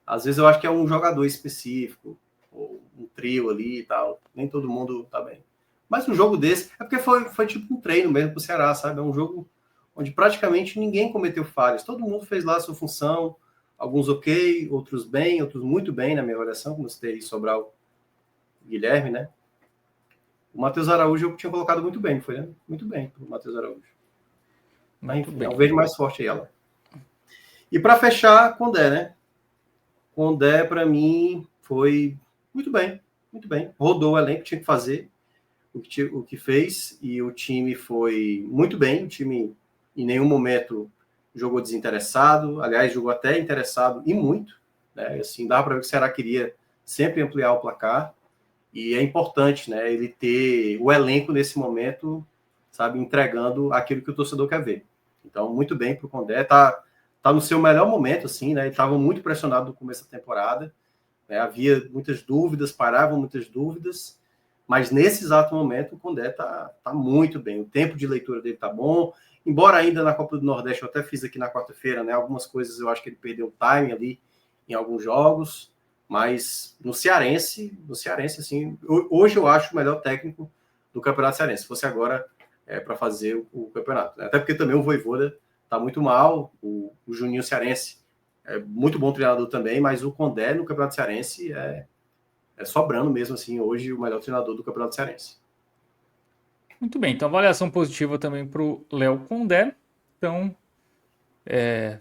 Às vezes eu acho que é um jogador específico, ou um trio ali e tal. Nem todo mundo tá bem. Mas um jogo desse... é porque foi tipo um treino mesmo pro Ceará, sabe? É um jogo onde praticamente ninguém cometeu falhas. Todo mundo fez lá a sua função. Alguns ok, outros bem, outros muito bem, na minha avaliação, como você tem Sobral, Guilherme, né? O Matheus Araújo eu tinha colocado muito bem, foi, né? Muito bem pro Matheus Araújo. Mas, Muito enfim, bem. eu vejo mais forte aí ela. E para fechar, Condé, né? Condé, para mim, foi muito bem. Muito bem. Rodou o elenco, tinha que fazer o que fez, e o time foi muito bem. O time, em nenhum momento, jogou desinteressado. Aliás, jogou até interessado e muito. Né? Assim, dá para ver que o Ceará queria sempre ampliar o placar. E é importante, né, ele ter o elenco nesse momento, sabe, entregando aquilo que o torcedor quer ver. Então, muito bem para o Condé, tá no seu melhor momento, assim, né? Ele estava muito pressionado no começo da temporada, né? Havia muitas dúvidas, paravam muitas dúvidas, mas nesse exato momento o Condé tá muito bem. O tempo de leitura dele tá bom, embora ainda na Copa do Nordeste, eu até fiz aqui na quarta-feira, né? Algumas coisas eu acho que ele perdeu o time ali em alguns jogos, mas no Cearense, assim, hoje eu acho o melhor técnico do Campeonato Cearense. Se fosse agora para fazer o campeonato, né? Até porque também o Vojvoda tá muito mal, o Juninho Cearense é muito bom treinador também, mas o Condé no Campeonato Cearense é sobrando mesmo, assim, hoje o melhor treinador do Campeonato Cearense. Muito bem, então avaliação positiva também para o Léo Condé. Então,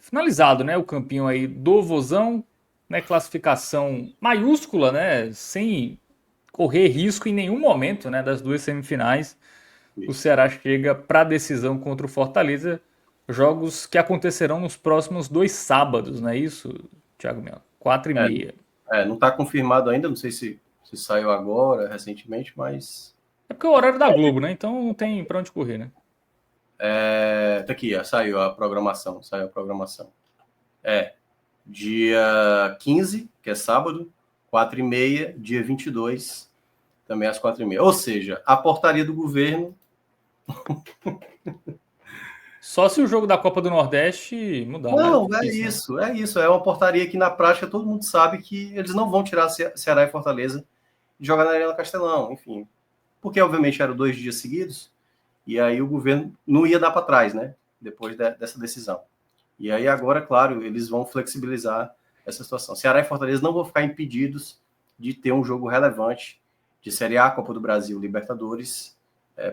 finalizado, né, o campinho aí do Vozão, né, classificação maiúscula, né, sem correr risco em nenhum momento, né, das duas semifinais. O Isso. Ceará chega para a decisão contra o Fortaleza, jogos que acontecerão nos próximos 2 sábados, não é isso, Thiago Melo? 4h30. Não está confirmado ainda, não sei se saiu agora, recentemente, mas É porque é o horário da Globo, né? Então não tem para onde correr, né? tá aqui, saiu a programação, dia 15, que é sábado, 4h30, dia 22, também às 4h30. Ou seja, a portaria do governo. Só se o jogo da Copa do Nordeste mudar, mas é Não, difícil, né? é isso. É uma portaria que na prática todo mundo sabe que eles não vão tirar Ceará e Fortaleza de jogar na Arena Castelão, enfim. Porque, obviamente, eram 2 dias seguidos, e aí o governo não ia dar para trás, né? Depois dessa decisão. E aí agora, claro, eles vão flexibilizar essa situação. Ceará e Fortaleza não vão ficar impedidos de ter um jogo relevante de Série A, Copa do Brasil, Libertadores,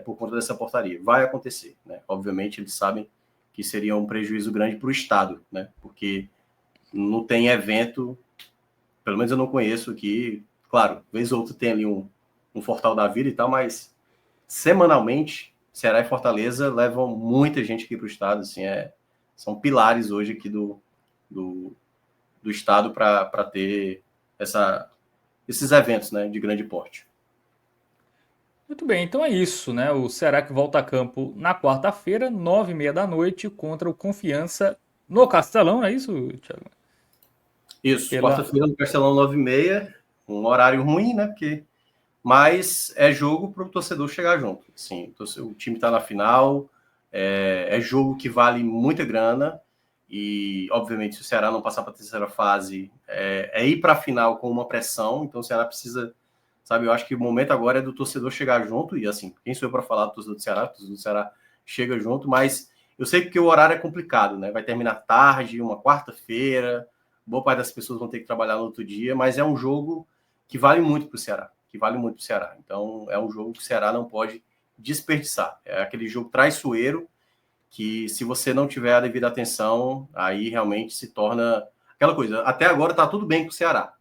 por conta dessa portaria. Vai acontecer, né? Obviamente, eles sabem que seria um prejuízo grande para o Estado, né? Porque não tem evento, pelo menos eu não conheço aqui, claro, vez ou outra tem ali um Fortal da Vida e tal, mas semanalmente, Ceará e Fortaleza levam muita gente aqui para o estado, assim, são pilares hoje aqui do estado para ter esses eventos, né, de grande porte. Muito bem, então é isso, né? O Ceará que volta a campo na quarta-feira, 9h30 da noite, contra o Confiança no Castelão, não é isso, Thiago? Isso, Pela... quarta-feira no Castelão 9h30, um horário ruim, né, mas é jogo para o torcedor chegar junto. Assim, o time está na final, é jogo que vale muita grana, e obviamente se o Ceará não passar para a terceira fase, ir para a final com uma pressão, então o Ceará precisa, sabe, eu acho que o momento agora é do torcedor chegar junto, e assim, quem sou eu para falar do torcedor do Ceará? O torcedor do Ceará chega junto, mas eu sei que o horário é complicado, né? Vai terminar tarde, uma quarta-feira, boa parte das pessoas vão ter que trabalhar no outro dia, mas é um jogo que vale muito para o Ceará, Então, é um jogo que o Ceará não pode desperdiçar. É aquele jogo traiçoeiro que, se você não tiver a devida atenção, aí realmente se torna aquela coisa. Até agora está tudo bem com o Ceará.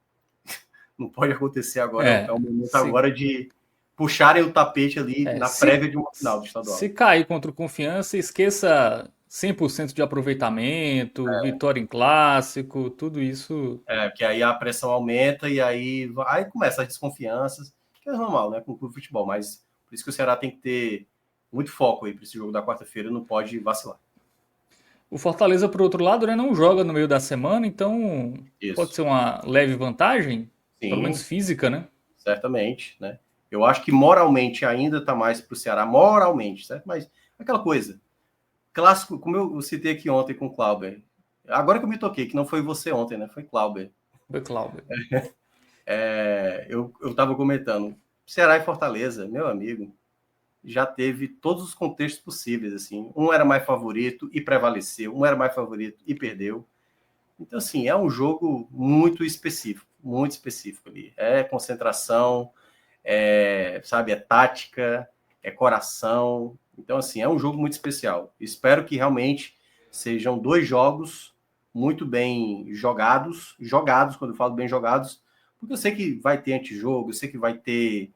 Não pode acontecer agora. É o momento se, agora de puxarem o tapete ali na se, prévia de uma final do se estadual. cair contra o Confiança, esqueça 100% de aproveitamento, vitória em clássico, tudo isso. Porque aí a pressão aumenta e aí começa as desconfianças, que é normal, né, com o futebol, mas por isso que o Ceará tem que ter muito foco aí para esse jogo da quarta-feira, não pode vacilar. O Fortaleza, por outro lado, né, não joga no meio da semana, então pode Isso. ser uma leve vantagem, pelo menos Sim, física, né? certamente, né? Eu acho que moralmente ainda está mais para o Ceará, moralmente, certo? Mas aquela coisa, clássico, como eu citei aqui ontem com o Clauber, agora que eu me toquei, que não foi você ontem, né? Foi Clauber. Foi Cláudio. Eu estava comentando, Ceará e Fortaleza, meu amigo, já teve todos os contextos possíveis, assim. Um era mais favorito e prevaleceu, um era mais favorito e perdeu. Então, assim, é um jogo muito específico ali. É concentração, sabe, é tática, é coração. Então, assim, é um jogo muito especial. Espero que realmente sejam 2 jogos muito bem jogados, quando eu falo bem jogados, porque eu sei que vai ter antijogo, eu sei que vai ter,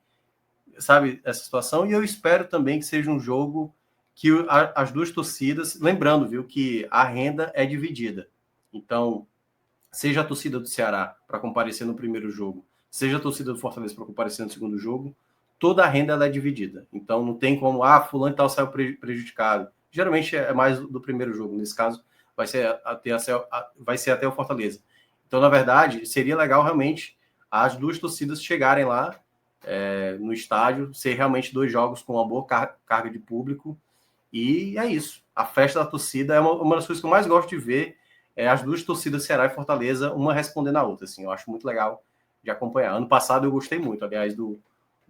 sabe, essa situação, e eu espero também que seja um jogo que as duas torcidas, lembrando, viu, que a renda é dividida. Então, seja a torcida do Ceará para comparecer no primeiro jogo, seja a torcida do Fortaleza para comparecer no segundo jogo, toda a renda ela é dividida. Então, não tem como, fulano e tal saiu prejudicado. Geralmente é mais do primeiro jogo. Nesse caso, vai ser até o Fortaleza. Então, na verdade, seria legal realmente as duas torcidas chegarem lá no estádio, ser realmente 2 jogos com uma boa carga de público. E é isso. A festa da torcida é uma das coisas que eu mais gosto de ver, as duas torcidas, Ceará e Fortaleza, uma respondendo a outra. Assim, eu acho muito legal de acompanhar. Ano passado eu gostei muito, aliás, do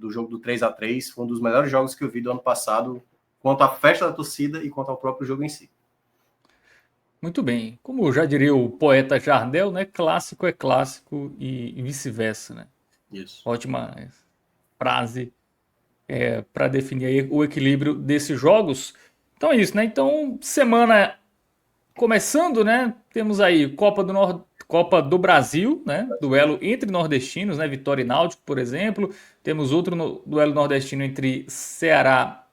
jogo do 3-3. Foi um dos melhores jogos que eu vi do ano passado, quanto à festa da torcida e quanto ao próprio jogo em si. Muito bem. Como já diria o poeta Jardel, né? Clássico é clássico e vice-versa, né? Isso. Ótima frase para definir aí o equilíbrio desses jogos. Então é isso, né? Então, semana começando, né? Temos aí Copa do Brasil, né? Duelo entre nordestinos, né? Vitória e Náutico, por exemplo. Temos outro duelo nordestino entre Ceará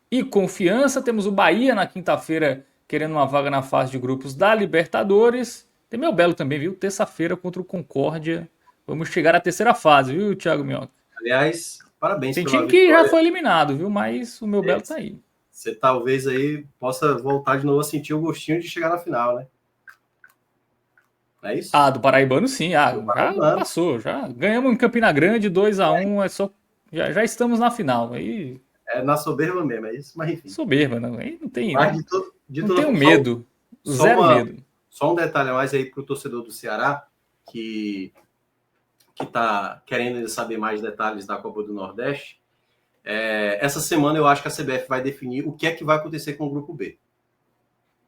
e Confiança. Temos o Bahia na quinta-feira querendo uma vaga na fase de grupos da Libertadores. Tem meu Belo também, viu? Terça-feira contra o Concórdia. Vamos chegar à terceira fase, viu, Thiago Minhoca? Aliás, parabéns Tem pela time que já vitória. foi eliminado, viu? Mas o meu Belo tá aí. Você talvez aí possa voltar de novo a sentir o gostinho de chegar na final, né? É isso? Ah, do Paraibano sim. Ah, Do já Paraná. passou. Já ganhamos em Campina Grande 2-1. É só. Já estamos na final. Aí. É na soberba mesmo, é isso? Mas enfim. Soberba, não. Aí Mas de não toda tenho forma, medo. Zero medo. só um detalhe a mais aí para o torcedor do Ceará, que está querendo saber mais detalhes da Copa do Nordeste. Essa semana eu acho que a CBF vai definir o que é que vai acontecer com o Grupo B.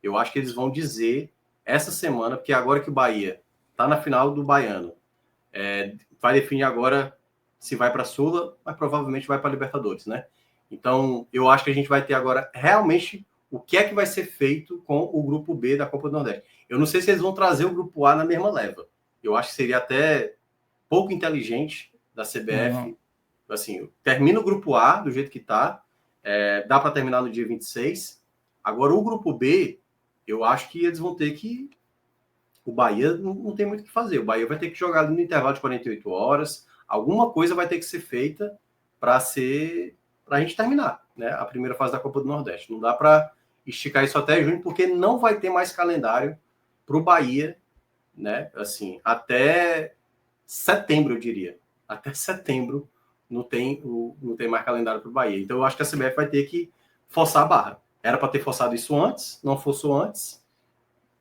Eu acho que eles vão dizer essa semana, porque agora que o Bahia está na final do Baiano, vai definir agora se vai para a Sula, mas provavelmente vai para a Libertadores, né? Então, eu acho que a gente vai ter agora realmente o que é que vai ser feito com o Grupo B da Copa do Nordeste. Eu não sei se eles vão trazer o Grupo A na mesma leva. Eu acho que seria até pouco inteligente da CBF. Não. Assim, termina o Grupo A do jeito que está, dá para terminar no dia 26. Agora, o Grupo B, eu acho que eles vão ter que... O Bahia não tem muito o que fazer. O Bahia vai ter que jogar ali no intervalo de 48 horas. Alguma coisa vai ter que ser feita para a gente terminar, né, a primeira fase da Copa do Nordeste. Não dá para esticar isso até junho, porque não vai ter mais calendário para o Bahia, né? Assim, até setembro, eu diria. Até setembro não tem mais calendário para o Bahia. Então, eu acho que a CBF vai ter que forçar a barra. Era para ter forçado isso antes, não forçou antes.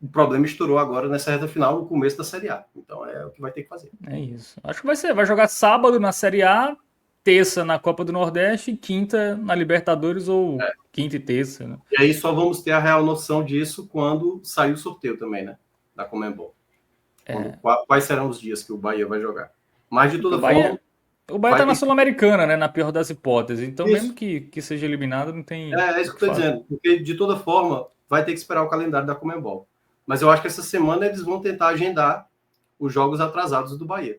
O problema estourou agora nessa reta final, no começo da Série A. Então, é o que vai ter que fazer. É isso. Acho que vai jogar sábado na Série A, terça na Copa do Nordeste e quinta na Libertadores ou quinta e terça, né? E aí só vamos ter a real noção disso quando sair o sorteio também, né? Da Conmebol. Quais serão os dias que o Bahia vai jogar. Mas, de toda forma... O Bahia tá na Sul-Americana, né? Na pior das hipóteses. Então, mesmo Isso. que seja eliminado, não tem. É isso que eu estou dizendo. Porque, de toda forma, vai ter que esperar o calendário da Conmebol. Mas eu acho que essa semana eles vão tentar agendar os jogos atrasados do Bahia.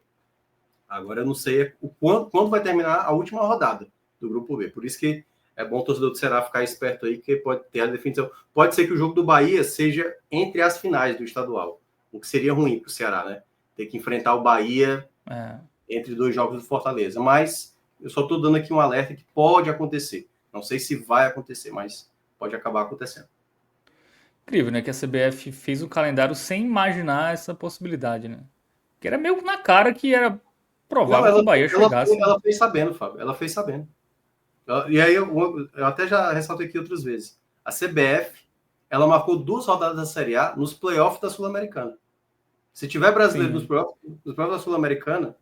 Agora eu não sei quando vai terminar a última rodada do Grupo B. Por isso que é bom o torcedor do Ceará ficar esperto aí, que pode ter a definição. Pode ser que o jogo do Bahia seja entre as finais do estadual, o que seria ruim para o Ceará, né? Ter que enfrentar o Bahia entre 2 jogos do Fortaleza. Mas eu só estou dando aqui um alerta que pode acontecer. Não sei se vai acontecer, mas pode acabar acontecendo. Incrível, né? Que a CBF fez o calendário sem imaginar essa possibilidade, né? Que era meio na cara que era provável que o Bahia chegasse. Ela fez sabendo, Fábio. Ela fez sabendo. E aí eu até já ressaltei aqui outras vezes. A CBF, ela marcou 2 rodadas da Série A nos playoffs da Sul-Americana. Se tiver brasileiro nos playoffs da Sul-Americana,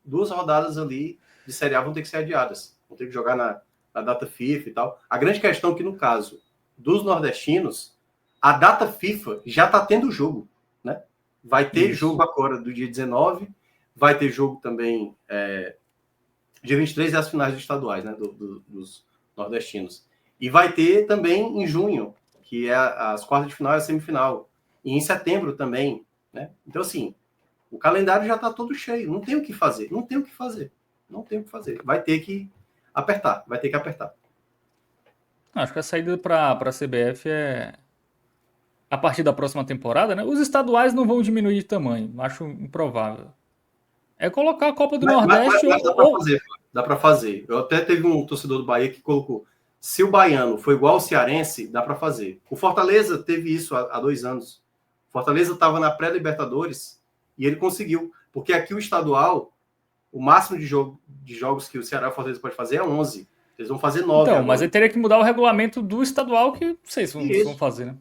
2 rodadas ali de Série A vão ter que ser adiadas. Vão ter que jogar na data FIFA e tal. A grande questão é que, no caso dos nordestinos, a data FIFA já está tendo jogo, né? Vai ter jogo agora do dia 19, vai ter jogo também dia 23 e as finais dos estaduais, né? Dos nordestinos. E vai ter também em junho, que é as quartas de final e a semifinal. E em setembro também, né? Então, assim, o calendário já está todo cheio. Não tem o que fazer. Não tem o que fazer. Não tem o que fazer. Vai ter que apertar. Vai ter que apertar. Acho que a saída para a CBF é a partir da próxima temporada, né? Os estaduais não vão diminuir de tamanho. Acho improvável. É colocar a Copa do Nordeste Mas dá para fazer. Dá para fazer. Eu até teve um torcedor do Bahia que colocou: se o baiano for igual ao cearense, dá para fazer. O Fortaleza teve isso há 2 anos. O Fortaleza estava na pré-Libertadores e ele conseguiu. Porque aqui o estadual, o máximo de jogos que o Ceará e o Fortaleza pode fazer é 11. Eles vão fazer 9 Então, agora. mas ele teria que mudar o regulamento do estadual, que não sei se vão Isso, fazer, né?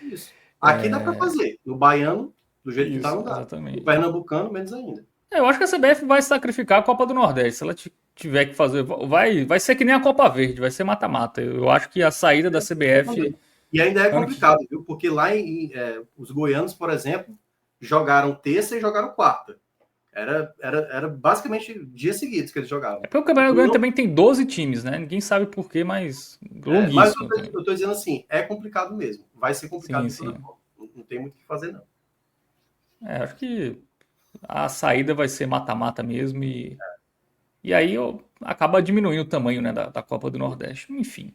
isso. Aqui dá para fazer. No baiano, do jeito que está, Isso, não dá. No exatamente. pernambucano, menos ainda. Eu acho que a CBF vai sacrificar a Copa do Nordeste. Se ela tiver que fazer, vai ser que nem a Copa Verde, vai ser mata-mata. Eu acho que a saída da CBF. E ainda é ano que- complicado, viu? Porque lá os goianos, por exemplo, jogaram terça e jogaram quarta. Era basicamente dias seguidos que eles jogavam. É porque o Campeonato Então, Goiano também tem 12 times, né? Ninguém sabe por quê, mas mas longuíssimo também. eu tô dizendo assim, é complicado mesmo. Vai ser complicado Sim, de toda sim. forma. Não tem muito o que fazer, não. Acho que a saída vai ser mata-mata mesmo e aí acaba diminuindo o tamanho, né, da Copa do Nordeste. Enfim.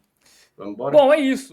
Vamos embora? Bom, é isso.